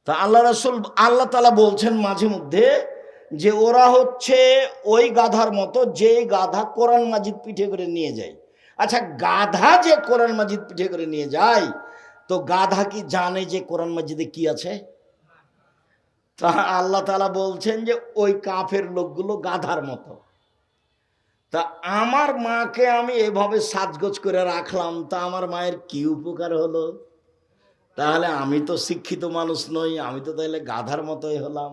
তা আল্লাহ রাসূল, আল্লাহ তাআলা বলছেন মাঝে মধ্যে যে ওরা হচ্ছে ওই গাধার মতো যে গাধা কোরআন মাজিদ পিঠে করে নিয়ে যায়। আচ্ছা, গাধা যে কোরআন মাজিদ পিঠে করে নিয়ে যায়, তো গাধা কি জানে যে কোরআন মাজিদে কি আছে? তা আল্লাহ তাআলা বলছেন যে ওই কাফের লোকগুলো গাধার মতো। তা আমার মাকে আমি এভাবে সাজগোজ করে রাখলাম, তা আমার মায়ের কি উপকার হলো? তাহলে আমি তো শিক্ষিত মানুষ নই, আমি তো তাহলে গাধার মতোই হলাম।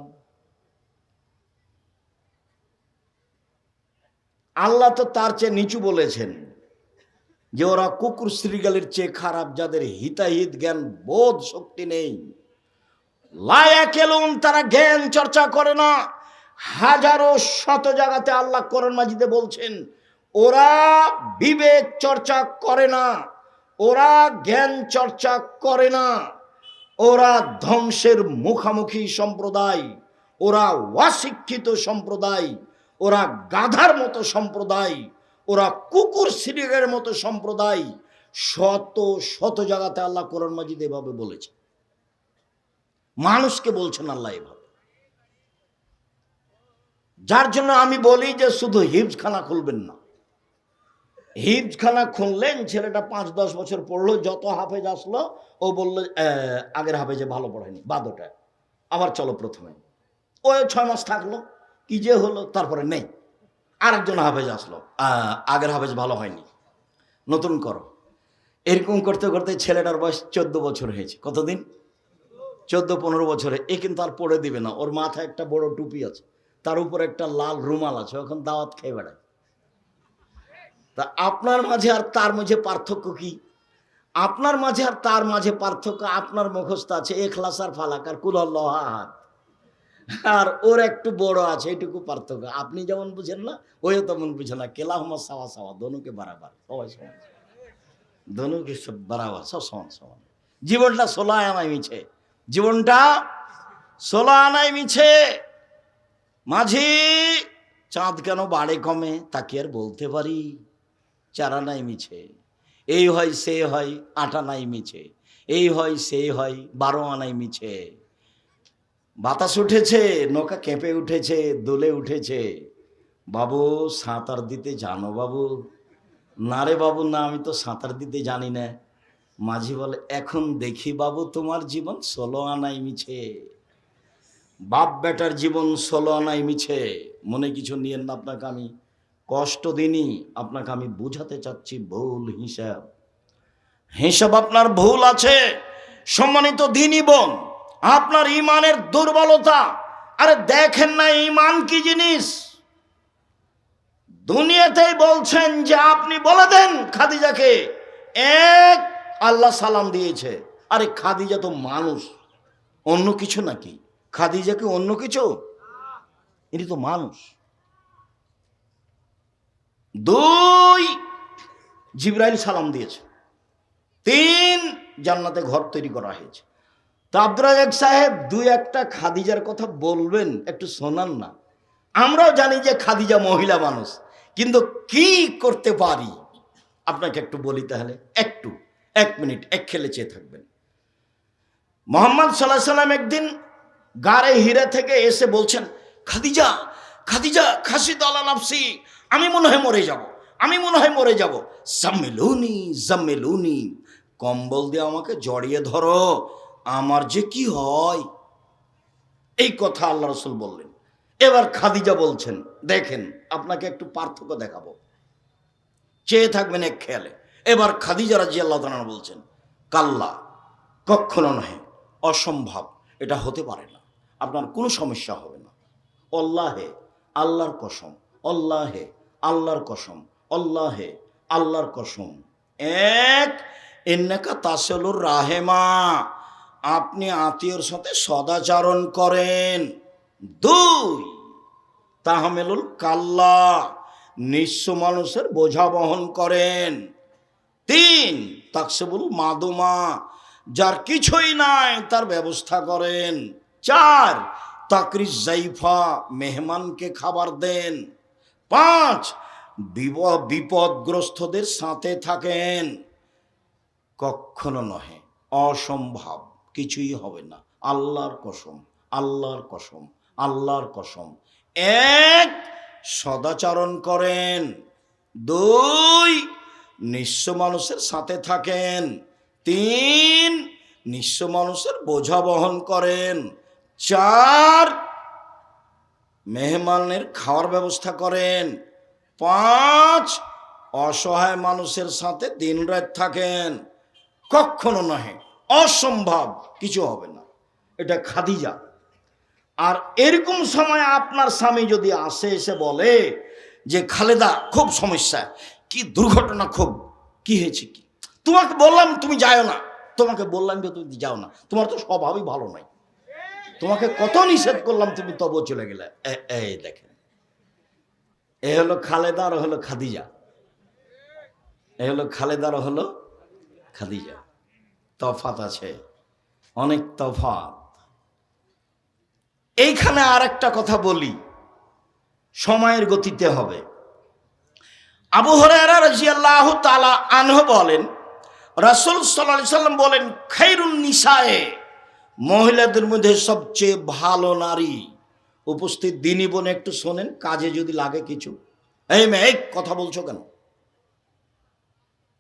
আল্লাহ তো তার চেয়ে নিচু বলেছেন যে ওরা কুকুর শ্রীগালের চেয়ে খারাপ, যাদের হিতাহিত জ্ঞান বোধ শক্তি নেই। লায়াকেলুন, তারা জ্ঞান চর্চা করে না। হাজারো শত জায়গাতে আল্লাহ কোরআন মাজিদে বলছেন ওরা বিবেক চর্চা করে না, ওরা জ্ঞান চর্চা করে না, ওরা ধ্বংসের মুখামুখি সম্প্রদায়, ওরা অশিক্ষিত সম্প্রদায়, ওরা গাধার মতো সম্প্রদায়, ওরা কুকুর শ্রীগালের মতো সম্প্রদায়। শত শত জায়গাতে আল্লাহ কোরআন মাজিদ এভাবে বলেছে, মানুষকে বলছেন আল্লাহ এভাবে। যার জন্য আমি বলি যে শুধু হিফজখানা খুলবেন না। হিফজখানা খুললেন, ছেলেটা 5-10 বছর পড়লো, যত হাফেজ আসলো ও বললো আগের হাফেজে ভালো পড়ায়নি, বাদ ওটা, আবার চলো প্রথমে। ও 6 মাস থাকলো, কি যে হলো, তারপরে নেই, আরেকজন হাফেজ আসলো, আগের হাফেজ ভালো হয়নি, নতুন করো। এরকম করতে করতে ছেলেটার বয়স 14 বছর হয়েছে। কতদিন? 14-15 বছরে। এ কিন্তু আর পড়ে দিবে না, ওর মাথায় একটা বড় টুপি আছে, তার উপর একটা লাল রুমাল আছে, এখন দাওয়াত খেয়ে বেড়ায়। তা আপনার মাঝে আর তার মাঝে পার্থক্য কি? আপনার মাঝে আর তার মাঝে পার্থক্য, আপনার মুখস্থ আছে ইখলাস আর ফালাক আর কুল আল্লাহু আহাদ, আর ওর একটু বড় আছে, এইটুকু পার্থক্য। আপনি যেমন বুঝেন না, ওইও তেমন বুঝে না। কেলাহুমা সাওয়া সাওয়া, দোনোকে বারাবার, সবাই সমান, দোনোকে সব বারাবার, সব সমান সমান। জীবনটা 16 আনায় মিছে, জীবনটা 16 আনায় মিছে। মাঝি, চাঁদ কেন বাড়ে কমে তা কি আর বলতে পারি? 4 আনায় মিছে। এই হয় সে হয় 8 আনায় মিছে, এই হয় সে হয় 12 আনায় মিছে। বাতাস উঠেছে, নৌকা কেঁপে উঠেছে, দোলে উঠেছে। বাবু সাঁতার দিতে জানো বাবু? না রে বাবু, না, আমি তো সাঁতার দিতে জানি না। মাঝি বলে, এখন দেখি বাবু তোমার জীবন 16 আনায় মিছে। বাপ বেটার জীবন 16 আনায় মিছে। মনে কিছু নিয়েন না, আপনাকে আমি কষ্ট দিনই, আপনাকে আমি বুঝাতে চাচ্ছি ভুল হিসাব। হিসাব আপনার ভুল আছে। সম্মানিত দ্বীনি বোন, আপনার ইমানের দুর্বলতা। আরে দেখেন না ইমান কি জিনিস? দুনিয়াতেই বলছেন যে আপনি বলে দেন খাদিজাকে, এক আল্লাহ সালাম দিয়েছে। আরে খাদিজা তো মানুষ, অন্য কিছু নাকি? খাদিজাকে অন্য কিছু? এটি তো মানুষ। দুই, জিবরাইল সালাম দিয়েছে। তিন, জান্নাতে ঘর তৈরি করা হয়েছে। তো আব্দুর রাজ্জাক সাহেব দুই একটা খাদিজার কথা বলবেন, একটু শোনান না। আমরাও জানি যে খাদিজা মহিলা মানুষ, কিন্তু কি করতে পারি আপনাকে একটু বলি তাহলে। একটু 1 মিনিট এক খেলে চেয়ে থাকবেন। মোহাম্মদ সাল্লাল্লাহু আলাইহি সাল্লাম একদিন গারে হিরা থেকে এসে বলছেন, খাদিজা খাদিজা খাসিদ আলা নাফসি, আমি মনে হয় মরে যাব, আমি মনে হয় মরে যাব। জাম্মিলুনি জাম্মিলুনি, কম্বল দিয়ে আমাকে জড়িয়ে ধরো, আমার যে কি হয়। এই কথা আল্লাহ রাসূল বললেন। এবার খাদিজা বলছেন, দেখেন আপনাকে একটু পার্থক্য দেখাবো, চেয়ে থাকবেন এক খেয়ালে। এবার খাদিজা রাদিয়াল্লাহু তাআলা বলছেন, কাল্লা, কখনো নহে, অসম্ভব, এটা হতে পারে না, আপনার কোনো সমস্যা হবে না। আল্লাহে, আল্লাহর কসম, আল্লাহে, আল্লাহর কসম, আল্লাহে, আল্লাহর কসম। এক, ইন্নাকা তাসিলুর রাহেমা, আপনি আত্মীয়র সাথে সদাচরণ করেন। দুই, তাহমেলুল কাল্লা, নিঃস্ব মানুষের বোঝা বহন করেন। তিন, তাকসিবুল মাদুমা, যার কিছুই নাই তার ব্যবস্থা করেন। চার, তাকরিজ জাইফা, মেহমানকে খাবার দেন। পাঁচ, বিপদগ্রস্তদের সাথে থাকেন। কখনো নহে, অসম্ভব, কিছুই হবে না, আল্লাহর কসম, আল্লাহর কসম, আল্লাহর কসম। এক, সদাচরণ করেন। দুই, নিঃস্ব মানুষের সাথে থাকেন। তিন, নিঃস্ব মানুষের বোঝা বহন করেন। চার, মেহমানের খাওয়ার ব্যবস্থা করেন। পাঁচ, অসহায় মানুষের সাথে দিনরাত থাকেন। কখনো নহে, অসম্ভব, কিছু হবে না। এটা খাদিজা। আর এরকম সময় আপনার স্বামী যদি আসে, এসে বলে যে খালেদা খুব সমস্যা, কি দুর্ঘটনা, খুব কি হয়েছে, কি তোমাকে বললাম তুমি যাও না, তোমাকে বললাম যে তুমি যাও না, তোমার তো স্বভাবই ভালো নাই, তোমাকে কত নিষেধ করলাম তুমি তবু চলে গেলে। এই দেখেন, এ হলো খালেদা আর হলো খাদিজা, এ হলো খালেদা আর হলো খাদিজা। তফাত আছে, অনেক তফাত। এইখানে আর একটা কথা বলি, সময়ের গতিতে হবে। আবু হুরায়রা রাদিয়াল্লাহু তাআলা আনহু বলেন, রাসূল সাল্লাল্লাহু আলাইহি সাল্লাম বলেন, খায়রুন নিসায়ে, মহিলাদের মধ্যে সবচেয়ে ভালো নারী। উপস্থিত দিনী বোন একটু শোনেন, কাজে যদি লাগে কিছু। এই মেয়ে কথা বলছো কেন?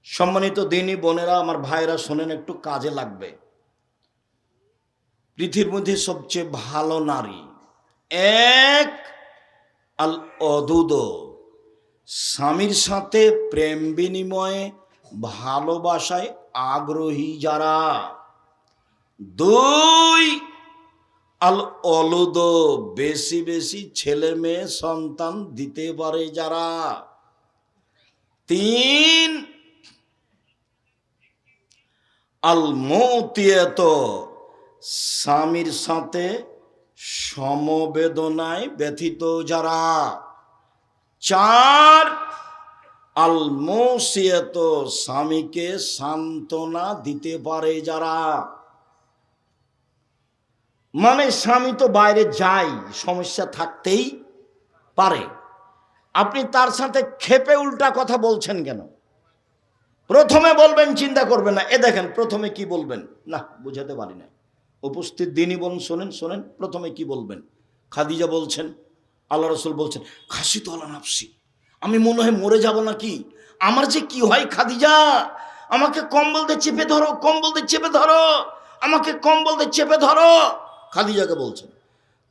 সম্মানিত দিনী বোনেরা, আমার ভাইরা শোনেন, একটু কাজে লাগবে। পৃথিবীর মধ্যে সবচেয়ে ভালো নারী, এক, আল অদুদ, স্বামীর সাথে প্রেম বিনিময়ে ভালোবাসায় আগ্রহী যারা। দুই, আল অলুদ, বেশি বেশি ছেলে মেয়ে সন্তান দিতে পারে যারা। তিন, আল মুতিয়াত, স্বামীর সাথে সমবেদনায় ব্যথিত যারা। চার, আল মুসিয়াত, স্বামীকে সান্ত্বনা দিতে পারে যারা। মানে স্বামী তো বাইরে যায়, সমস্যা থাকতেই পারে, আপনি তার সাথে ক্ষেপে উল্টা কথা বলছেন কেন? প্রথমে বলবেন, চিন্তা করবেন না। এ দেখেন প্রথমে কি বলবেন, না বুঝাতে পারি না। উপস্থিত দিনই বোন শোনেন, শোনেন, প্রথমে কি বলবেন। খাদিজা বলছেন, আল্লাহ রাসূল বলছেন, খাসি তো আলা নাফসি, আমি মনে হয় মরে যাব নাকি, আমার যে কি হয় খাদিজা, আমাকে কম্বল দিয়ে চেপে ধরো, কম্বল দিয়ে চেপে ধরো, আমাকে কম্বল দিয়ে চেপে ধরো, খাদিজাকে বলছেন।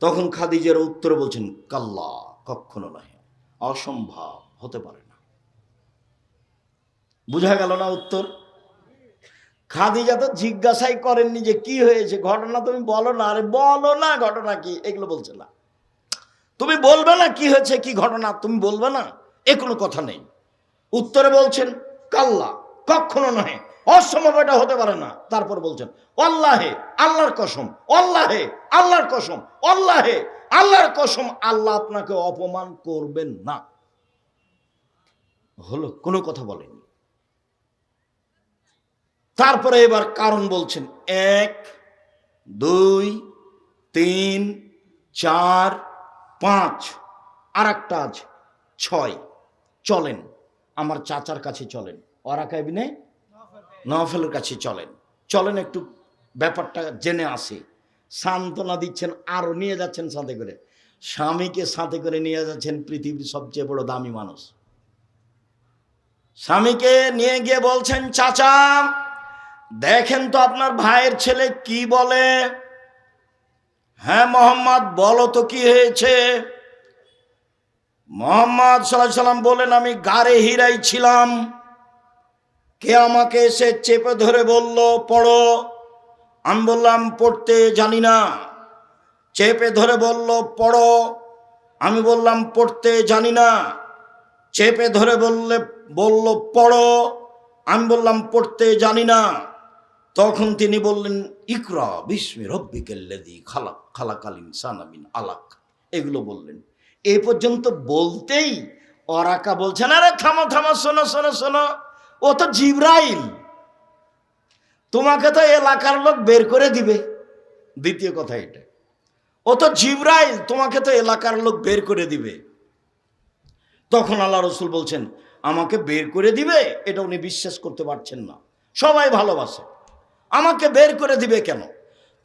তখন খাদিজার উত্তরে বলছেন, কাল্লা, কখনো নয়, অসম্ভব, হতে পারে না। বুঝা গেল না উত্তর? খাদিজা তো জিজ্ঞাসাই করেননি যে কি হয়েছে, ঘটনা তুমি বলো না। আরে বলো না ঘটনা কি, এগুলো বলছে না। তুমি বলবে না কি হয়েছে, কি ঘটনা, তুমি বলবে না, এ কোনো কথা নেই। উত্তরে বলছেন কাল্লা, কখনো নয়, অসম্ভব, এটা হতে পারে না। তারপর বলছেন আল্লাহে, আল্লাহর কসম, আল্লাহে, আল্লাহর কসম, আল্লাহে, আল্লাহর কসম, আল্লাহ আপনাকে অপমান করবেন না। হলো, কোনো কথা বলেনি। তারপরে এবার কারণ বলছেন 1 2 3 4 5, আর একটা আছে 6। চলেন আমার চাচার কাছে, চলেন ওয়ারাকা ইবনে নওফেলের কাছে চলেন, চলেন একটু ব্যাপারটা জেনে আসি। সান্ত্বনা দিচ্ছেন, আরো নিয়ে যাচ্ছেন সাথে করে। স্বামীকে সাথে করে নিয়ে যাচ্ছেন পৃথিবীর সবচেয়ে বড় দামি মানুষ। স্বামীকে নিয়ে গিয়ে বলছেন, চাচা দেখেন তো আপনার ভাইয়ের ছেলে কি বলে। হ্যাঁ মোহাম্মদ, বলো তো কি হয়েছে। মোহাম্মদ সাল্লাল্লাহু আলাইহি সাল্লাম বলেন, আমি গারে হিরাই ছিলাম, কে আমাকে এসে চেপে ধরে বলল পড়ো। আমি বললাম পড়তে জানি না। চেপে ধরে বলল পড়ো। আমি বললাম পড়তে জানি না। চেপে ধরে বলল পড়ো। আমি বললাম পড়তে জানি না। তখন তিনি বললেন ইকরা বিস্মি রব্বিকাল্লাযী খালাক, খালাকাল ইনসানা মিন আলাক, এগুলো বললেন। এই পর্যন্ত বলতেই ওয়ারাকা বলছেন, আরে থামো থামো, শোনো শোনো শোনো, ও তো জিবরাইল, তোমাকে তো এলাকার লোক বের করে দিবে। দ্বিতীয় কথা এটা, ও তো জিবরাইল, তোমাকে তো এলাকার লোক বের করে দিবে। তখন আল্লাহ রসুল বলছেন আমাকে বের করে দিবে, এটা উনি বিশ্বাস করতে পারছেন না। সবাই ভালোবাসে, আমাকে বের করে দিবে কেন?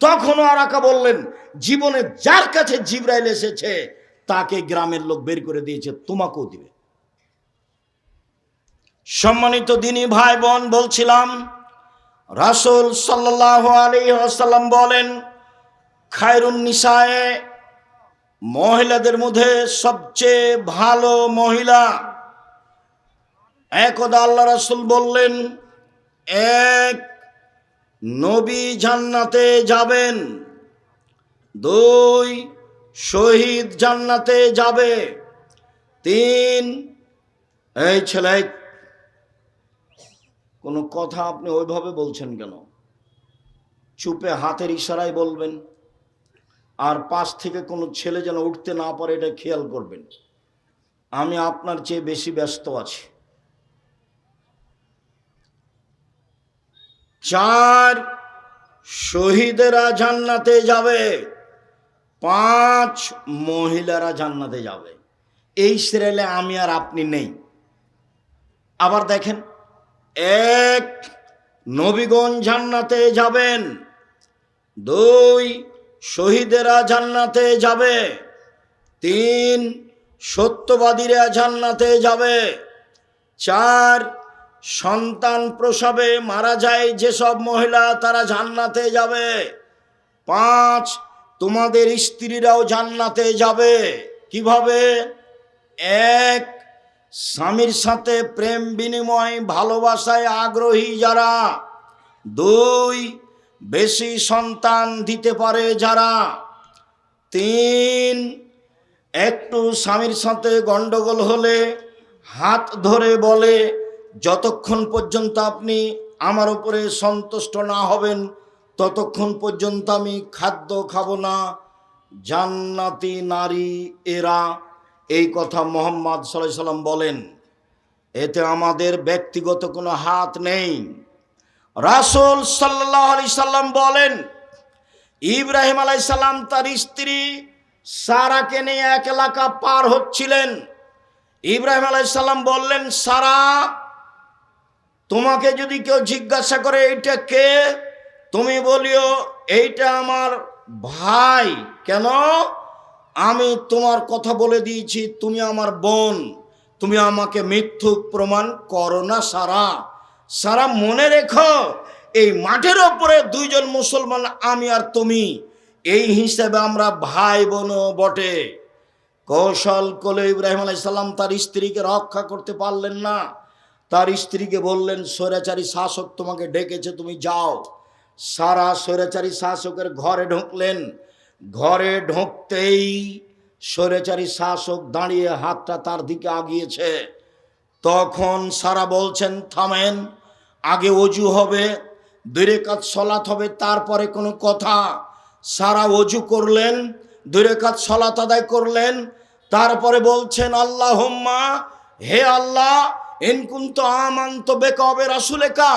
তখন ওয়ারাকা বললেন, জীবনে যার কাছে জিবরাইল এসেছে তাকে গ্রামের লোক বের করে দিয়েছে, তোমাকেও দিবে। সম্মানিত দিনী ভাই বোন, বলছিলাম রাসূল সাল্লাল্লাহু আলাইহি ওয়াসাল্লাম বলেন, খায়রুন নিসায়ে, মহিলাদের মধ্যে সবচেয়ে ভালো মহিলা। একদা আল্লাহ রাসূল বললেন, এক নবী জান্নাতে যাবেন, 2 শহীদ জান্নাতে যাবে, 3 এই ছেলে, কোনো কথা আপনি ওইভাবে বলছেন কেন? চুপে হাতের ইশারায় বলবেন, আর পাশ থেকে কোনো ছেলে যেন উঠতে না পারে এটা খেয়াল করবেন। আমি আপনার চেয়ে বেশি ব্যস্ত আছি। 4 শহীদেরা জান্নাতে যাবে, 5 মহিলারা জান্নাতে যাবে। এই সিরিয়ালে আমি আর আপনি নেই। আবার দেখেন, 1 নবীগণ জান্নাতে যাবেন, 2 শহীদেরা জান্নাতে যাবে, 3 সত্যবাদীরা জান্নাতে যাবে, 4 সন্তান প্রসবে মারা যায় যেসব মহিলা তারা জান্নাতে যাবে, 5 তোমাদের স্ত্রীরাও জান্নাতে যাবে। কিভাবে? 1 স্বামীর সাথে প্রেম বিনিময় ভালোবাসায় আগ্রহী যারা, 2 বেশি সন্তান দিতে পারে যারা, 3 একটু স্বামীর সাথে গন্ডগোল হলে হাত ধরে বলে, যতক্ষণ পর্যন্ত আপনি আমার উপরে সন্তুষ্ট না হবেন ততক্ষণ পর্যন্ত আমি খাদ্য খাবো না, জান্নাতি নারী এরা। এই কথা মুহাম্মদ সাল্লাল্লাহু আলাইহি সাল্লাম বলেন। এতে আমাদের ব্যক্তিগত কোনো হাত নেই। রাসূল সাল্লাল্লাহু আলাইহি সাল্লাম বলেন, ইব্রাহিম আলাইহিস সালাম তার স্ত্রী সারাকে নিয়ে এক এলাকা পার হচ্ছিলেন। ইব্রাহিম আলাইহিস সালাম বললেন, সারা, তোমাকে যদি কেউ জিজ্ঞাসা করে এইটা কে, তুমি বলিও এইটা আমার ভাই। কেন? আমি তোমার কথা বলে দিয়েছি, তুমি আমার বোন, তুমি আমাকে মিথ্যুক প্রমাণ করো না সারা। সারা মনে রেখো, এই মাঠের ওপরে 2 জন মুসলমান, আমি আর তুমি, এই হিসাবে আমরা ভাই বোনও বটে। কৌশল করে ইব্রাহিম আলাইহিস সালাম তার স্ত্রীকে রক্ষা করতে পারলেন না। তার স্ত্রীকে বললেন, স্বৈরাচারী শাসক তোমাকে ডেকেছে, তুমি যাও। সারা স্বৈরাচারী শাসকের ঘরে ঢুকলেন। ঘরে ঢুকতেই স্বৈরাচারী শাসক দাঁড়িয়ে হাতটা তার দিকে আগিয়েছে। তখন সারা বলছেন, থামেন, আগে অজু হবে, 2 রাকাত সালাত হবে, তারপরে কোনো কথা। সারা অজু করলেন, 2 রাকাত সালাত আদায় করলেন, তারপরে বলছেন, আল্লাহুম্মা, হে আল্লাহ, ইন কুনতু আমানতু বিকা ওয়া বিরাসূলিকা,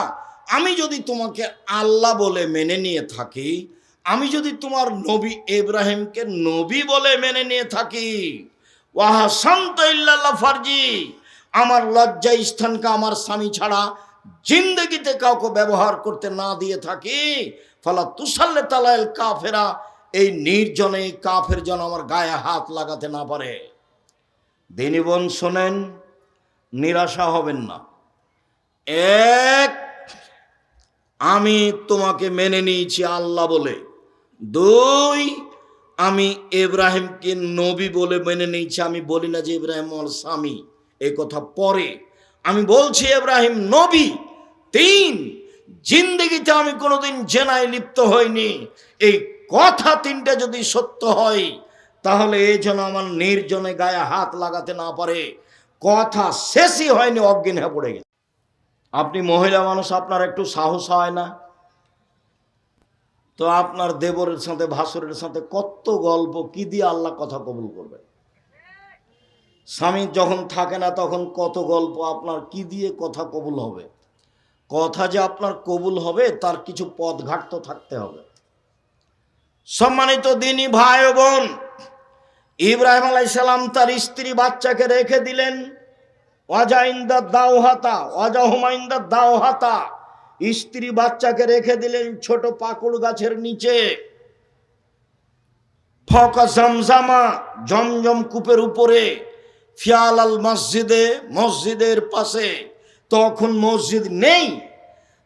আমি যদি তোমাকে আল্লাহ বলে মেনে নিয়ে থাকি, আমি যদি তোমার নবী ইব্রাহিমকে নবী বলে মেনে নিয়ে থাকি, ওয়া হাসানতু ইল্লাল্লাহ ফারজি, আমার লজ্জা স্থানকে আমার স্বামী ছাড়া জিন্দগিতে কাউকে ব্যবহার করতে না দিয়ে থাকি, ফালা তুসাল্লিত আলাল কাফেরা, এই নির্জনে কাফের যেন আমার গায়ে হাত লাগাতে না পারে। দিনী বোন শোনেন, নিরাশা হবেন না। এক, আমি তোমাকে মেনে নিয়েছি আল্লাহ বলে। 2, আমি ইব্রাহিমকে নবী বলে মেনে নিয়েছি। আমি বলি না যে ইব্রাহিম আমার স্বামী, এই কথা পরে, আমি বলছি ইব্রাহিম নবী। 3, জিন্দেগিতে আমি কোনোদিন জেনায় লিপ্ত হইনি। এই কথা 3টা যদি সত্য হয়, তাহলে এই যেন আমার নির্জনে গায়ে হাত লাগাতে না পারে। কথা শেষই হয়নি, অজ্ঞান হয়ে পড়ে গেছে। আপনি মহিলা মানুষ, আপনার একটু সাহস হয় না? তো আপনার দেবরের সাথে ভাসুরের সাথে কত গল্প, কি দিয়ে আল্লাহ কথা কবুল করবে? স্বামী যখন থাকে না তখন কত গল্প, আপনার কি দিয়ে কথা কবুল হবে? কথা যে আপনার কবুল হবে তার কিছু পথঘাট তো থাকতে হবে। সম্মানিত দিনী ভাই ও বোন, ইব্রাহিম আলাইহিস সালাম তার স্ত্রী বাচ্চাকে রেখে দিলেন। দাওহাতা, স্ত্রী বাচ্চাকে রেখে দিলেন ছোট পাকুড় গাছের নিচে। ফকা জমজমা, জমজম কূপের উপরে। ফিয়াল আল মসজিদে, মসজিদের পাশে। তখন মসজিদ নেই,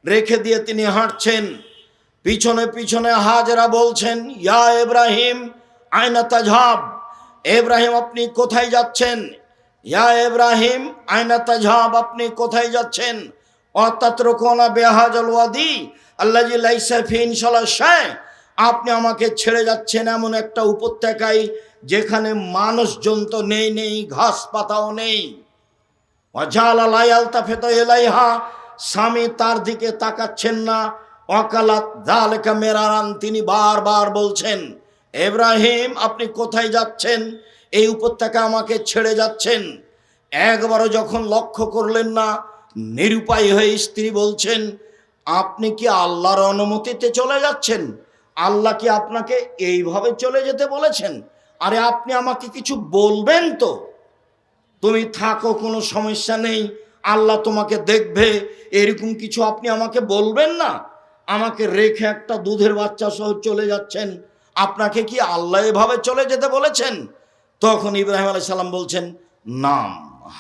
রেখে দিয়ে তিনি হাঁটছেন। পিছনে পিছনে হাজেরা বলছেন, ইয়া ইব্রাহিম আয়না তাজহাব, ইব্রাহিম আপনি কোথায় যাচ্ছেন? ইয়া ইব্রাহিম আয়না তাজহাব, আপনি কোথায় যাচ্ছেন? অতাতরুকুনা বিহাযাল ওয়াদি আল্লাযী লাইসা ফীহি ইনশাআল্লাহ শাই, আপনি আমাকে ছেড়ে যাচ্ছেন এমন একটা উপত্যকায় যেখানে মানুষজন তো নেই, ঘাস পাতাও নেই। ওয়াজালা লা ইয়ালতাফিতু ইলাইহা, স্বামী তার দিকে তাকাচ্ছেন না। ওয়াকালাত যালিকা মিরারান, তিনি বারবার বলছেন, ইব্রাহিম আপনি কোথায় যাচ্ছেন? এই উপত্যকা আমাকে ছেড়ে যাচ্ছেন। একবারও যখন লক্ষ্য করলেন না, নিরুপায় হয়ে স্ত্রী বলছেন, আপনি কি আল্লাহর অনুমতিতে চলে যাচ্ছেন? আল্লাহ কি আপনাকে এইভাবে চলে যেতে বলেছেন? আরে আপনি আমাকে কিছু বলবেন তো, তুমি থাকো, কোনো সমস্যা নেই, আল্লাহ তোমাকে দেখবে, এরকম কিছু আপনি আমাকে বলবেন না? আমাকে রেখে একটা দুধের বাচ্চা সহ চলে যাচ্ছেন, আপনাকে কি আল্লাহ এভাবে চলে যেতে বলেছেন? তখন ইব্রাহিম আলাইহিস সালাম বলছেন, নাম,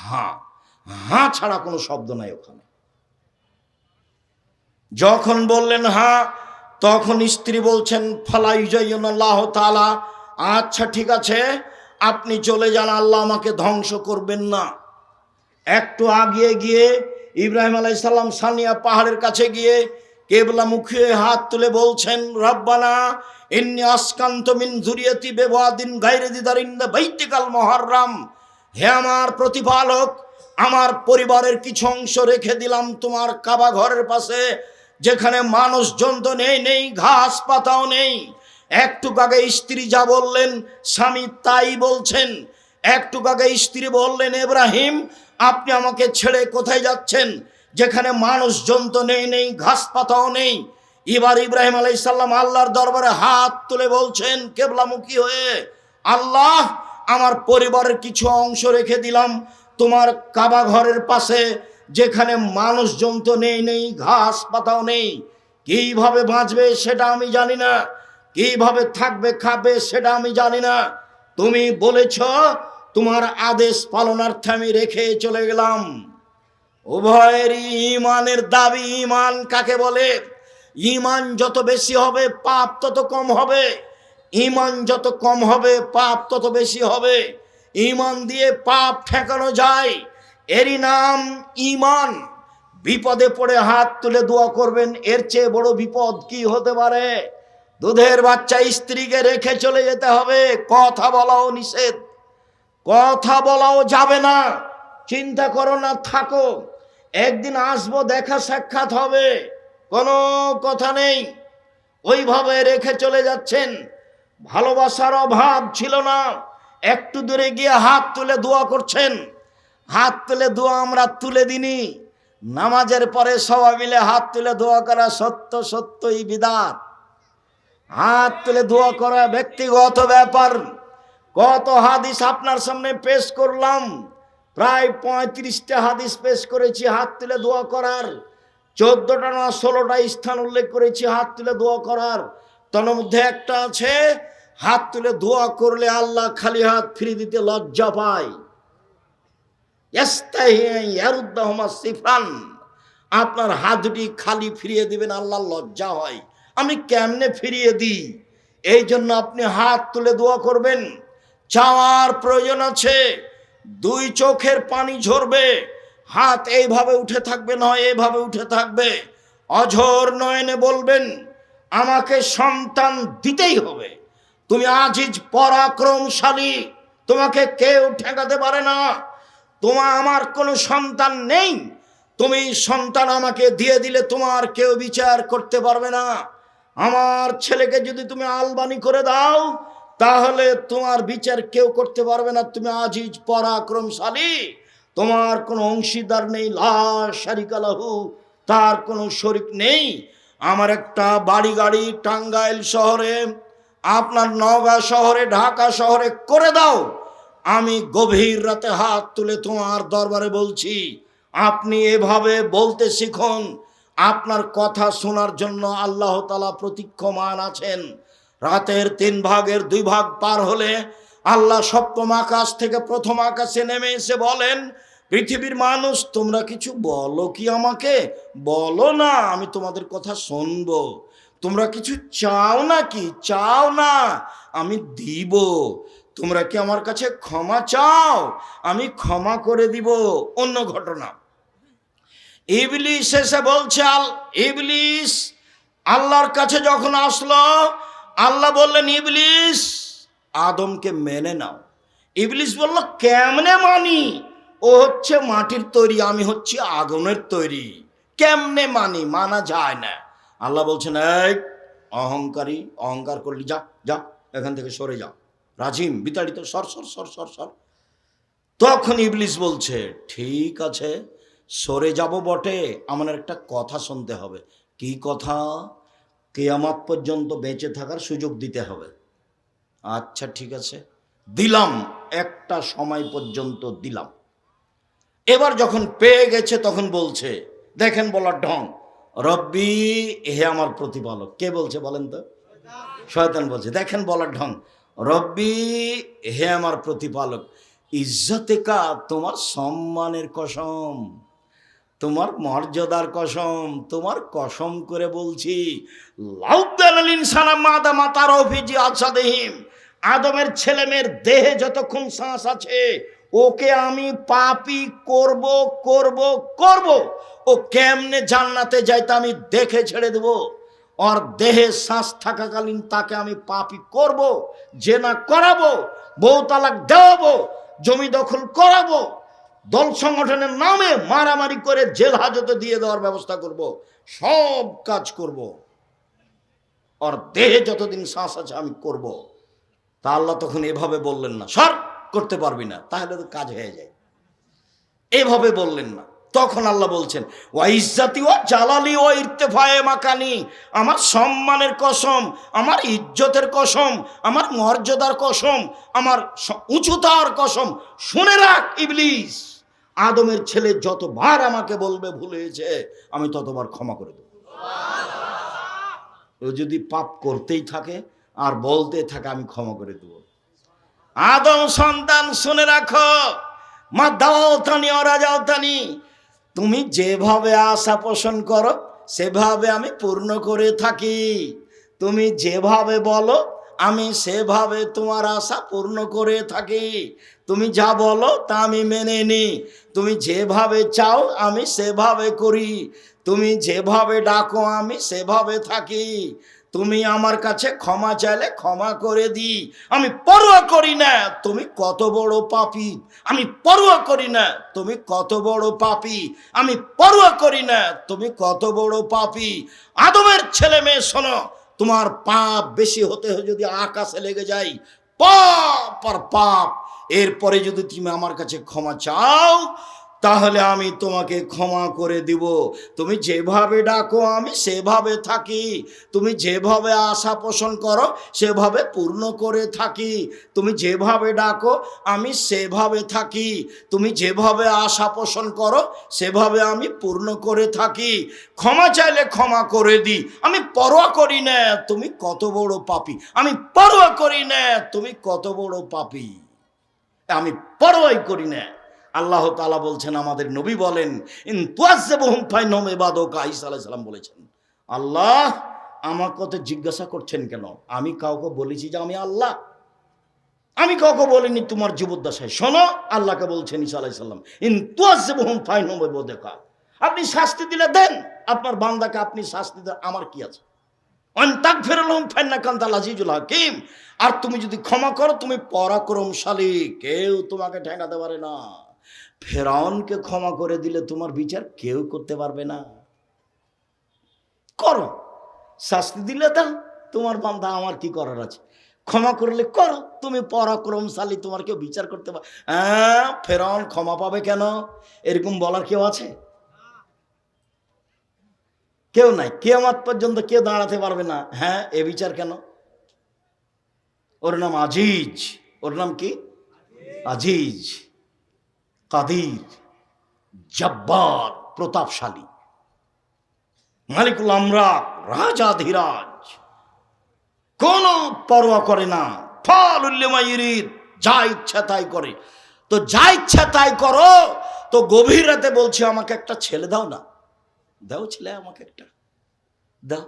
হ্যাঁ, হ্যাঁ ছাড়া কোনো শব্দ নাই ওখানে। যখন বললেন হ্যাঁ, তখন স্ত্রী বলছেন, ফালা ইউজাইয়ুনাল্লাহু তাআলা, আচ্ছা ঠিক আছে, আপনি চলে যান, আল্লাহ আমাকে ধ্বংস করবেন না। একটু আগিয়ে গিয়ে ইব্রাহিম আলাইহিস সালাম সানিয়া পাহাড়ের কাছে গিয়ে কিবলামুখী হয়ে হাত তুলে বলছেন, রব্বানা ইন্নী আসকানতু মিন যুরিয়াতি বিওয়াদিন গায়রি যি যারইন ইনদা বাইতিকাল মুহাররাম, হে আমার প্রতিপালক, আমার পরিবারের কিছু অংশ রেখে দিলাম তোমার কাবা ঘরের পাশে, যেখানে মানুষজন তো নেই, ঘাস পাতাও নেই। একটু আগে স্ত্রী যা বললেন স্বামী তাই বলছেন। একটু আগে স্ত্রী বললেন, ইব্রাহিম আপনি আমাকে ছেড়ে কোথায় যাচ্ছেন, যেখানে মানুষজন তো নেই, ঘাস পাতাও নেই। এবার ইব্রাহিম আলাইহিস সালাম আল্লাহর দরবারে হাত তুলে বলছেন কিবলামুখী হয়ে, আল্লাহ আমার পরিবারের কিছু অংশ রেখে দিলাম তোমার কাবা ঘরের পাশে, যেখানে মানুষজন তো নেই, ঘাস পাতাও নেই। কিভাবে বাঁচবে সেটা আমি জানি না, কিভাবে থাকবে খাবে সেটা আমি জানি না। তুমি বলেছ, তোমার আদেশ পালনার্থে আমি রেখে চলে গেলাম। উভয়েরই ঈমানের দাবি। ঈমান কাকে বলে? ঈমান যত বেশি হবে পাপ তত কম হবে, ঈমান যত কম হবে পাপ তত বেশি হবে। ঈমান দিয়ে পাপ ঠেকানো যায়, এরই নাম ঈমান। বিপদে পড়ে হাত তুলে দোয়া করবেন, এর চেয়ে বড় বিপদ কি হতে পারে? দুধের বাচ্চা স্ত্রীকে রেখে চলে যেতে হবে, কথা বলাও নিষেধ। কথা বলাও যাবে না। চিন্তা করো না, থাকো, একদিন আসবো, দেখা সাক্ষাৎ হবে, কোনো কথা নেই। ওইভাবে রেখে চলে যাচ্ছেন। ভালোবাসার অভাব ছিল না। একটু দূরে গিয়ে হাত তুলে দোয়া করছেন। হাত তুলে দোয়া আমরা তুলে দিনি। নামাজের পরে সবাই মিলে হাত তুলে দোয়া করা সত্যই বিদআত। হাত তুলে দোয়া করা ব্যক্তিগত ব্যাপার। কত হাদিস আপনার সামনে পেশ করলাম, প্রায় 35টা হাদিস পেশ করেছি হাত তুলে দোয়া করার। 14টা না 16টা স্থান উল্লেখ করেছি হাত তুলে দোয়া করার। তার মধ্যে একটা আছে, হাত তুলে দোয়া করলে আল্লাহ খালি হাত ফিরিয়ে দিতে লজ্জা পায়। আপনার হাত দুটি খালি ফিরিয়ে দিবেন, আল্লাহ লজ্জা হয়। আমি কেমনে ফিরিয়ে দিই? এই জন্য আপনি হাত তুলে দোয়া করবেন। চাওয়ার প্রয়োজন আছে, 2 চোখের পানি ঝরবে, হাত এইভাবে উঠে থাকবে, নয় এইভাবে উঠে থাকবে। অঝোর নয়নে বলবেন, আমাকে সন্তান দিতেই হবে। তুমি আজিজ পরাক্রমশালী, তোমাকে কেউ ঠেকাতে পারে না। আমার কোনো সন্তান নেই, তুমি সন্তান আমাকে দিয়ে দিলে তোমার কেউ বিচার করতে পারবে না। আমার ছেলেকে যদি তুমি আলবানি করে দাও, তাহলে তোমার বিচার কেউ করতে পারবে না। তুমি আজিজ পরাক্রমশালী, তোমার কোনো অংশীদার নেই, লা শারিকা লাহু, তার কোনো শরিক নেই। আমার একটা বাড়ি গাড়ি টাঙ্গাইল শহরে, আপনার নওগাঁ শহরে, ঢাকা শহরে করে দাও, আমি গভীর রাতে হাত তুলে তোমার দরবারে বলছি, আপনি এভাবে বলতে শিখুন। আপনার কথা শোনার জন্য আল্লাহ তাআলা প্রতীক্ষমান আছেন। রাতের 3 ভাগের 2 ভাগ পার হলে আল্লাহ সপ্তম আকাশ থেকে প্রথম আকাশে নেমে এসে বলেন, পৃথিবীর মানুষ তোমরা কিছু বলো কি আমাকে? বলো না, আমি তোমাদের কথা শুনবো। তোমরা কিছু চাও না কি? চাও না, আমি দিব। তোমরা কি আমার কাছে ক্ষমা চাও? আমি ক্ষমা করে দিব। অন্য ঘটনা, ইবলিস এসে বলছে, ইবলিস আল্লাহর কাছে যখন আসলো, আল্লাহ বললেন, ইবলিস আদমকে মেনে নাও। ইবলিস বলল, কেমনে মানি? ও হচ্ছে মাটির তৈরি, আমি হচ্ছি আগুনের তৈরি, কেমনে মানি? মানা যায় না। আল্লাহ বলছেন, এই অহংকারী, অহংকার করলি, যা যা এখান থেকে সরে যাও, রাজিম বিতাড়িত, সর সর সর সর সর। তখন ইবলিস বলছে, ঠিক আছে সরে যাব বটে, আমার একটা কথা শুনতে হবে। কি কথা? কিয়ামত পর্যন্ত বেঁচে থাকার সুযোগ দিতে হবে। আচ্ছা ঠিক আছে, দিলাম, একটা সময় পর্যন্ত দিলাম। এবার যখন পেয়ে গেছে তখন বলছে, দেখেন বলার ঢং, রব্বি, হে আমার প্রতিপালক। কে বলছে বলেন তো? শয়তান বলছে। দেখেন বলার ঢং, রব্বি, হে আমার প্রতিপালক, ইজ্জতেকা, তোমার সম্মানের কসম, তোমার মর্যাদার কসম, তোমার কসম করে বলছি, আদমের ছেলে মেয়ের দেহে যতক্ষণ শ্বাস আছে, ওকে আমি পাপী করব করব করব। ও কেমনে জান্নাতে যাইতে আমি দেখে ছেড়ে দেব। ওর দেহে শ্বাস থাকাকালীন তাকে আমি পাপী করব, জেনা করাবো, বউ তালাক দেওয়াবো, জমি দখল করাবো, দল সংগঠনের নামে মারামারি করে জেল হাজতে দিয়ে দেওয়ার ব্যবস্থা করব, সব কাজ করব। ওর দেহে যতদিন শ্বাস আছে আমি করব। তা আল্লাহ তখন এভাবে বললেন না, সর, করতে পারবি না, তাহলে তো কাজ হয়ে যায়। এভাবে বললেন না। তখন আল্লাহ বলছেন, ওয়া ইজ্জাতি ওয়া জালালি ওয়া ইরতিফায়ে মাকানি, আমার সম্মানের কসম, আমার ইজ্জতের কসম, আমার মর্যাদার কসম, আমার উঁচুতার কসম, শুনে রাখ ইবলিস, আদমের ছেলে যতবার আমাকে বলবে ভুল হয়েছে, আমি ততবার ক্ষমা করে দেব। ও যদি পাপ করতেই থাকে আর বলতে থাকে, আমি ক্ষমা করে দেব। আদম সন্তান শুনে রাখো, মা দাওতানি ওরা যাওতানি, তুমি যেভাবে আশা পোষণ করো সেভাবে আমি পূর্ণ করে থাকি। তুমি যেভাবে বলো আমি সেভাবে তোমার আশা পূর্ণ করে থাকি। তুমি যা বলো তা আমি মেনে নিই। তুমি যেভাবে চাও আমি সেভাবে করি। তুমি যেভাবে ডাকো আমি সেভাবে থাকি। তুমি আমার কাছে ক্ষমা চাইলে ক্ষমা করে দিই। আমি পরোয়া করি না তুমি কত বড় পাপী, আমি পরোয়া করি না তুমি কত বড় পাপী, আমি পরোয়া করি না তুমি কত বড় পাপী। আদমের ছেলে মেয়ে শোনো, তোমার পাপ বেশি হতে যদি আকাশে লেগে যায়, পাপ আর পাপ, এরপরে যদি তুমি আমার কাছে ক্ষমা চাও তাহলে আমি তোমাকে ক্ষমা করে দিব। তুমি যেভাবে ডাকো আমি সেভাবে থাকি, তুমি যেভাবে আশা পোষণ করো সেভাবে পূর্ণ করে থাকি, তুমি যেভাবে ডাকো আমি সেভাবে থাকি, তুমি যেভাবে আশা পোষণ করো সেভাবে আমি পূর্ণ করে থাকি। ক্ষমা চাইলে ক্ষমা করে দিই, আমি পরোয়া করি না তুমি কত বড় পাপী, আমি পরোয়া করি না তুমি কত বড় পাপী, আমি পরোয়াই করি না। আল্লাহ তাআলা বলছেন, আমাদের নবী বলেন, ইন তুআযযিবহুম ফাইন্নাহুম ইবাদুকা, ঈসা আলাইহিস সালাম বলেছেন, আল্লাহ আমার কথা জিজ্ঞাসা করছেন কেন? আমি কাউকে বলেছি যে আমি আল্লাহ? আমি কাউকে বলিনি তোমার জীবদ্দশায়। শোনো, আল্লাহকে বলছেন ঈসা আলাইহিস সালাম, ইন তুআযযিবহুম ফাইন্নাহুম ইবাদুকা, আপনি শাস্তি দিলে দেন, আপনার বান্দাকে আপনি শাস্তি দেন, আমার কি আছে? আন তাগফির লাহুম ফাইন্নাকা আনতাল আজিজুল হাকীম, আর তুমি যদি ক্ষমা করো তুমি পরাক্রমশালী, কেউ তোমাকে ঠেকাতে পারে না। ফেরাউনকে ক্ষমা করে দিলে তোমার বিচার কেউ করতে পারবে না। করো, শাস্তি দিলে দাও, তোমার বান্দা, আমার কি করার আছে? ক্ষমা করলে করো, তুমি পরাক্রমশালী, তোমার কেউ বিচার করতে পারে। হ্যাঁ, ফেরাউন ক্ষমা পাবে কেন? এরকম বলার কেউ আছে? কেউ নাই, কিয়ামত পর্যন্ত কেউ দাঁড়াতে পারবে না। হ্যাঁ, এ বিচার কেন? ওর নাম আজিজ। ওর নাম কি? আজিজ, কাদির, জব্বার, প্রতাপশালী, মালিকুল আমলাক, রাজাধিরাজ, কোন পরোয়া করে না। ফাউলুল লিমা ইউরিদ, যা ইচ্ছা তাই করে। তো যা ইচ্ছা তাই করো, তো গভীর রাতে বলছি আমাকে একটা ছেলে দাও না, দাও ছেলে আমাকে একটা দাও,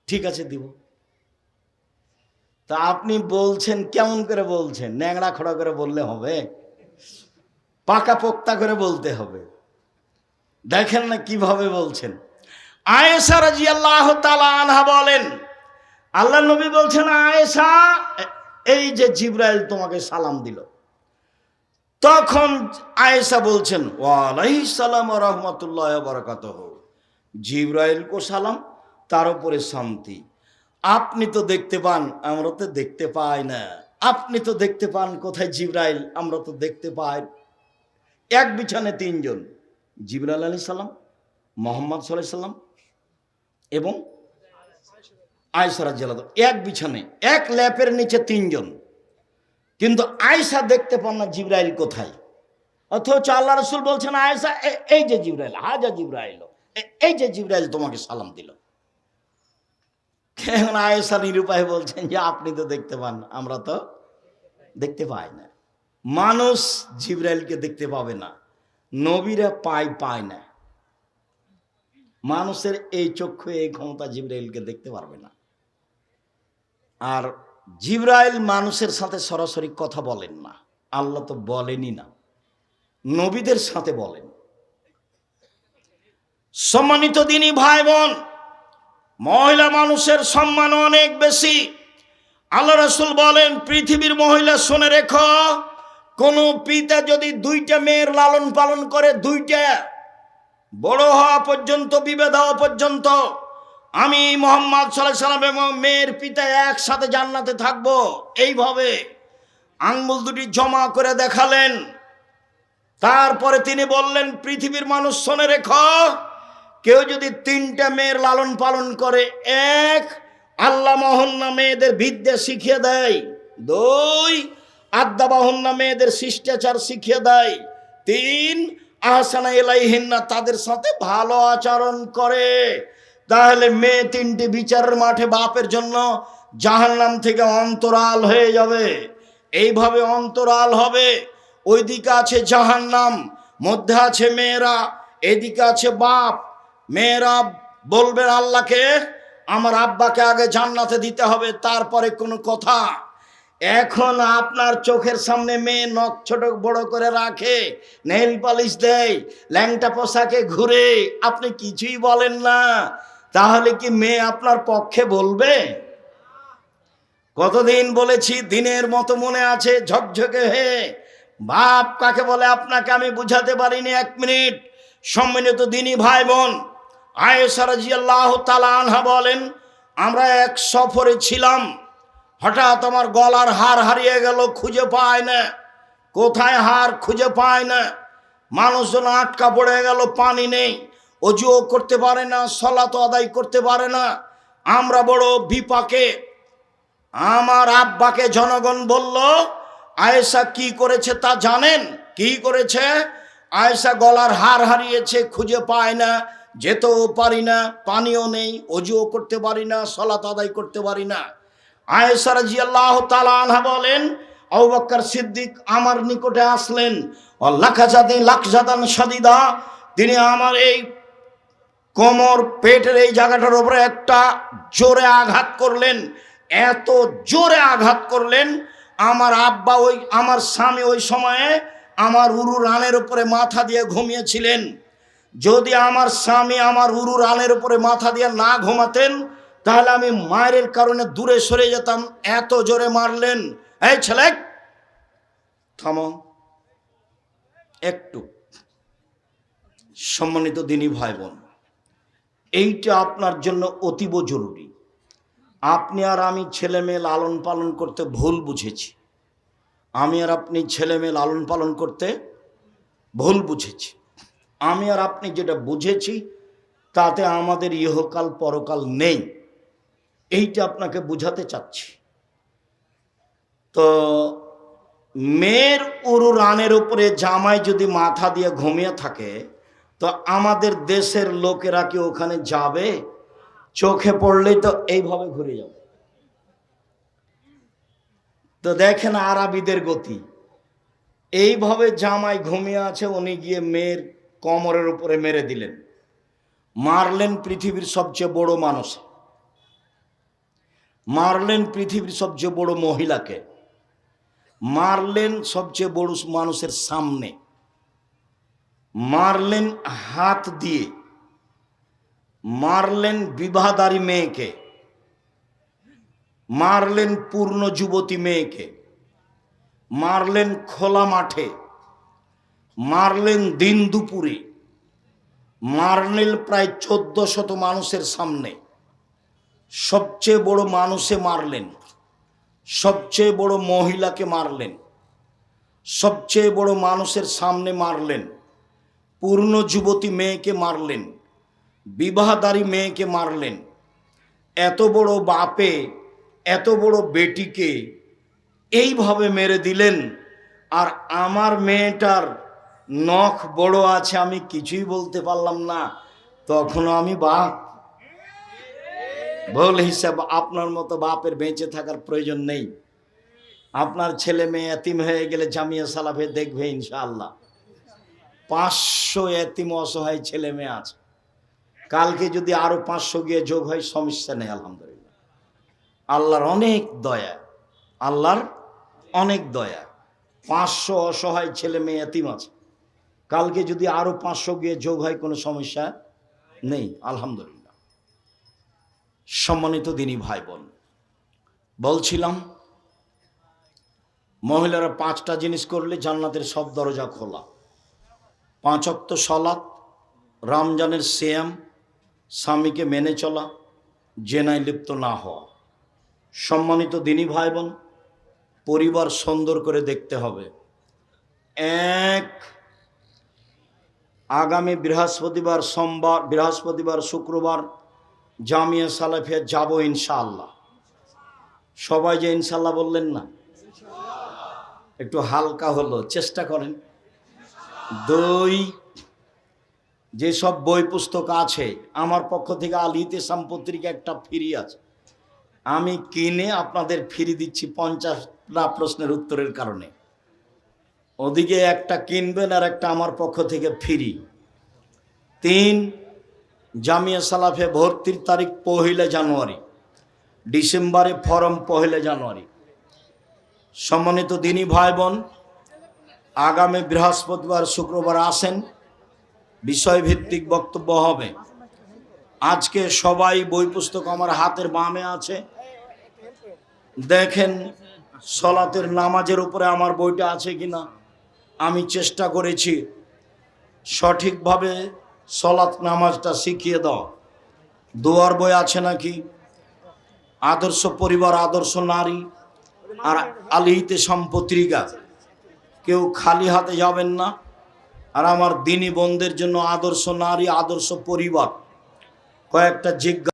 ঠিক আছে দিব। তা আপনি বলছেন কেমন করে বলছেন? ন্যাংরা খোড়া করে বললে হবে? পাকা পোক্তা করে বলতে হবে। দেখেন না কিভাবে বলছেন। আয়েশা রাদিয়াল্লাহু তাআলা আনহা বলেন, আল্লাহ নবী বলছেন, আয়েশা এই যে জিবরাইল তোমাকে সালাম দিল, তখন আয়েশা বলছেন, ওয়া আলাইহিস সালাম ওয়া রাহমাতুল্লাহি ওয়া বারাকাতুহু, জিবরাইল কো সালাম, তার উপরে শান্তি। আপনি তো দেখতে পান, আমরা তো দেখতে পাই না। আপনি তো দেখতে পান, কোথায় জিবরাইল? আমরা তো দেখতে পাই। এক বিছানে তিনজন, জিবরাইল আলাইহিস সালাম, মুহাম্মদ সাল্লাল্লাহু আলাইহি সাল্লাম এবং আয়েশা রাদিয়াল্লাহু, এক বিছানে, এক ল্যাপের নিচে তিনজন, কিন্তু আয়েশা দেখতে পান না জিবরাইল কোথায়। অথচ আল্লাহ রাসূল বলছেন, আয়েশা এই যে জিবরাইল, হাজা জিবরাইল, এই যে জিবরাইল তোমাকে সালাম দিল। এখন আয়েশা নিরুপায় বলছেন যে আপনি তো দেখতে পান, আমরা তো দেখতে পাই না। মানুষ জিবরাইলকে দেখতে পাবে না, নবীরা পায় না। মানুষের এই চক্ষু, এই ক্ষমতা জিবরাইলকে দেখতে পারবে না। আর জিবরাইল মানুষের সাথে সরাসরি কথা বলেন না, আল্লাহ তো বলেনই না, নবীদের সাথে বলেন। সম্মানিত দিনী ভাই বোন, মহিলা মানুষের সম্মান অনেক বেশি। আল্লাহ রাসূল বলেন, পৃথিবীর মহিলা শুনে রেখো, কোন পিতা যদি দুইটা মেয়ের লালন পালন করে, দুইটা বড় হওয়া পর্যন্ত, বিবাহ হওয়া পর্যন্ত, আমি মুহাম্মদ সাল্লাল্লাহু আলাইহি সাল্লাম এবং মেয়ের পিতা একসাথে জান্নাতে থাকবো, এইভাবে আঙ্গুল দুটি জমা করে দেখালেন। তারপরে তিনি বললেন, পৃথিবীর মানুষ শুনে রেখো, কেউ যদি তিনটা মেয়ের লালন পালন করে, এক, আল্লাহ মহন্না মেয়েদের বিদ্যা শিখিয়ে দেয়, দুই, আদ্দাবাহন্না মেয়েদের শিষ্টাচার শিখিয়ে দেয়, তিন, আহসানা ইলাইহিন্না তাদের সাথে ভালো আচরণ করে, তাহলে মেয়ে তিনটি বিচারের মাঠে বাপের জন্য জাহান্নাম থেকে অন্তরাল হয়ে যাবে। এইভাবে অন্তরাল হবে, ওইদিকে আছে জাহান্নাম, মধ্যে আছে মেয়েরা, এদিকে আছে বাপ। মেয়েরা বলবেন আল্লাহকে, আমার আব্বাকে আগে জান্নাতে দিতে হবে, তারপরে কোনো কথা। এখন আপনার চোখের সামনে মেয়ে নখ ছোট বড় করে রাখে, নেইল পালিশ দেয়, ল্যাংটা পোশাকে ঘুরে, আপনি কিছুই বলেন না। তাহলে কি মেয়ে আপনার পক্ষে বলবে? কতদিন বলেছি, দিনের মতো মনে আছে ঝকঝকে হে। বাপ কাকে বলে আপনাকে আমি বুঝাতে পারিনি। 1 মিনিট। সম্মানিত দিনী ভাই বোন, আয়েশা রাদিয়াল্লাহু তাআলা আনহা বলেন, আমরা এক সফরে ছিলাম, হঠাৎ আমার গলার হার হারিয়ে গেল, খুঁজে পায় না। কোথায় হার খুঁজে পায় না। মানুষজন আটকা পড়ে গেল, পানি নেই, অজুও করতে পারে না, সালাত আদায় করতে পারে না। আমরা বড় বিপাকে। আমার আব্বাকে জনগণ বলল, আয়েশা কি করেছে তা জানেন? কি করেছে? আয়েশা গলার হার হারিয়েছে, খুঁজে পায় না, যেতেও পারি না, পানিও নেই, অজুও করতে পারি না, সালাত আদায় করতে পারি না। আয়েশা রাদিয়াল্লাহু তাআলা আনহা বলেন, আবু বকর সিদ্দিক আমার নিকটে আসলেন, লাকজাদান শাদীদা, তিনি আমার এই কোমর পেটের এই জায়গাটার উপরে একটা জোরে আঘাত করলেন। এত জোরে আঘাত করলেন, আমার আব্বা আমার স্বামী ওই সময়ে আমার উরু রানের উপরে মাথা দিয়ে ঘুমিয়েছিলেন। যদি আমার স্বামী আমার উরু রানের উপরে মাথা দিয়ে না ঘুমাতেন, তাহলে আমি মায়ের কারণে দূরে সরে যেতাম। এত জোরে মারলেন। এই ছেলে, থামো একটু। সম্মানিত দিনী ভাই বোন, এইটা আপনার জন্য অতীব জরুরি। আপনি আর আমি ছেলে মেয়ে লালন পালন করতে ভুল বুঝেছি। আমি আর আপনি ছেলে মেয়ে লালন পালন করতে ভুল বুঝেছি। আমি আর আপনি যেটা বুঝেছি তাতে আমাদের ইহকাল পরকাল নেই, এইটা আপনাকে বুঝাতে চাচ্ছি। তো মেয়ের উরু রানের উপরে জামাই যদি মাথা দিয়ে ঘুমিয়ে থাকে, তো আমাদের দেশের লোকেরা কি ওখানে যাবে? চোখে পড়লেই তো এইভাবে ঘুরে যাবে। তো দেখেন আরবিদের গতি। এইভাবে জামাই ঘুমিয়ে আছে, উনি গিয়ে মেয়ের কোমরের উপরে মেরে দিলেন। মারলেন পৃথিবীর সবচেয়ে বড় মানুষ, মারলেন পৃথিবীর সবচেয়ে বড় মহিলাকে, মারলেন সবচেয়ে বড় মানুষের সামনে, মারলেন হাত দিয়ে, মারলেন বিবাহদারী মেয়েকে, মারলেন পূর্ণ যুবতী মেয়েকে, মারলেন খোলা মাঠে, মারলেন দিন দুপুরে, মারলেন প্রায় 1400 মানুষের সামনে। সবচেয়ে বড় মানুষে মারলেন, সবচেয়ে বড় মহিলাকে মারলেন, সবচেয়ে বড় মানুষের সামনে মারলেন, পূর্ণ যুবতী মেয়েকে মারলেন, বিবাহদারী মেয়েকে মারলেন। এত বড় বাপে এত বড় বেটিকে এইভাবে মেরে দিলেন। আর আমার মেয়েটার নখ বড় আছে, আমি কিছুই বলতে পারলাম না, তখনও আমি বাপ। ভুল হিসাব। আপনার মতো বাপের বেঁচে থাকার প্রয়োজন নেই। আপনার ছেলে মেয়ে এতিম হয়ে গেলে জামিয়া সালাফে দেখবে ইনশাআল্লাহ 500 এতিম অসহায় ছেলে মেয়ে আছে। কালকে যদি আরো 500 গিয়ে যোগ হয় সমস্যা নেই, আলহামদুলিল্লাহ। আল্লাহর অনেক দয়া, আল্লাহর অনেক দয়া। 500 অসহায় ছেলে মেয়ে এতিম আছে। কালকে যদি আরো 500 গিয়ে যোগ হয় কোনো সমস্যা নেই, আলহামদুলিল্লাহ। সম্মানিত দিনী ভাই বোন, বলছিলাম মহিলারা 5টা জিনিস করলে জান্নাতের সব দরজা খোলা। 5 ওয়াক্ত সালাত, রমজানের সিয়াম, স্বামীকে মেনে চলা, জেনায় লিপ্ত না হওয়া। সম্মানিত দিনী ভাই বোন, পরিবার সুন্দর করে দেখতে হবে। আগামী বৃহস্পতিবার, সোমবার, বৃহস্পতিবার, শুক্রবার জামিয়া সালাফিয়া যাব ইনশাআল্লাহ। সবাই যে ইনশাআল্লাহ বললেন না, একটু হালকা হলো, চেষ্টা করেন। 2, যেসব বই পুস্তক আছে আমার পক্ষ থেকে আল ইতিসাম পত্রিকা একটা ফ্রি আছে, আমি কিনে আপনাদের ফ্রি দিচ্ছি 50টা প্রশ্নের উত্তরের কারণে। ওদিকে একটা কিনবেন আর একটা আমার পক্ষ থেকে ফ্রি। 3, জামিয়া সালাফে ভর্তির তারিখ 1 জানুয়ারি, ডিসেম্বরে ফরম 1 জানুয়ারি। সম্মানিত দিনী ভাই বোন, আগামী বৃহস্পতিবার শুক্রবার আসেন, বিষয়ভিত্তিক বক্তব্য হবে। আজকে সবাই বই পুস্তক আমার হাতের বামে আছে, দেখেন সলাতের নামাজের উপরে আমার বইটা আছে কিনা। আমি চেষ্টা করেছি সঠিকভাবে সলাত নামাজটা শিখিয়ে দাও। দোয়ার বই আছে নাকি, আদর্শ পরিবার আদর্শ নারী, আর আলিহিতে সম্পত্রিকা। কেউ খালি হাতে যাবেন না। আর আমার দিনী বোনদের জন্য আদর্শ নারী আদর্শ পরিবার কয়েকটা জিজ্ঞাসা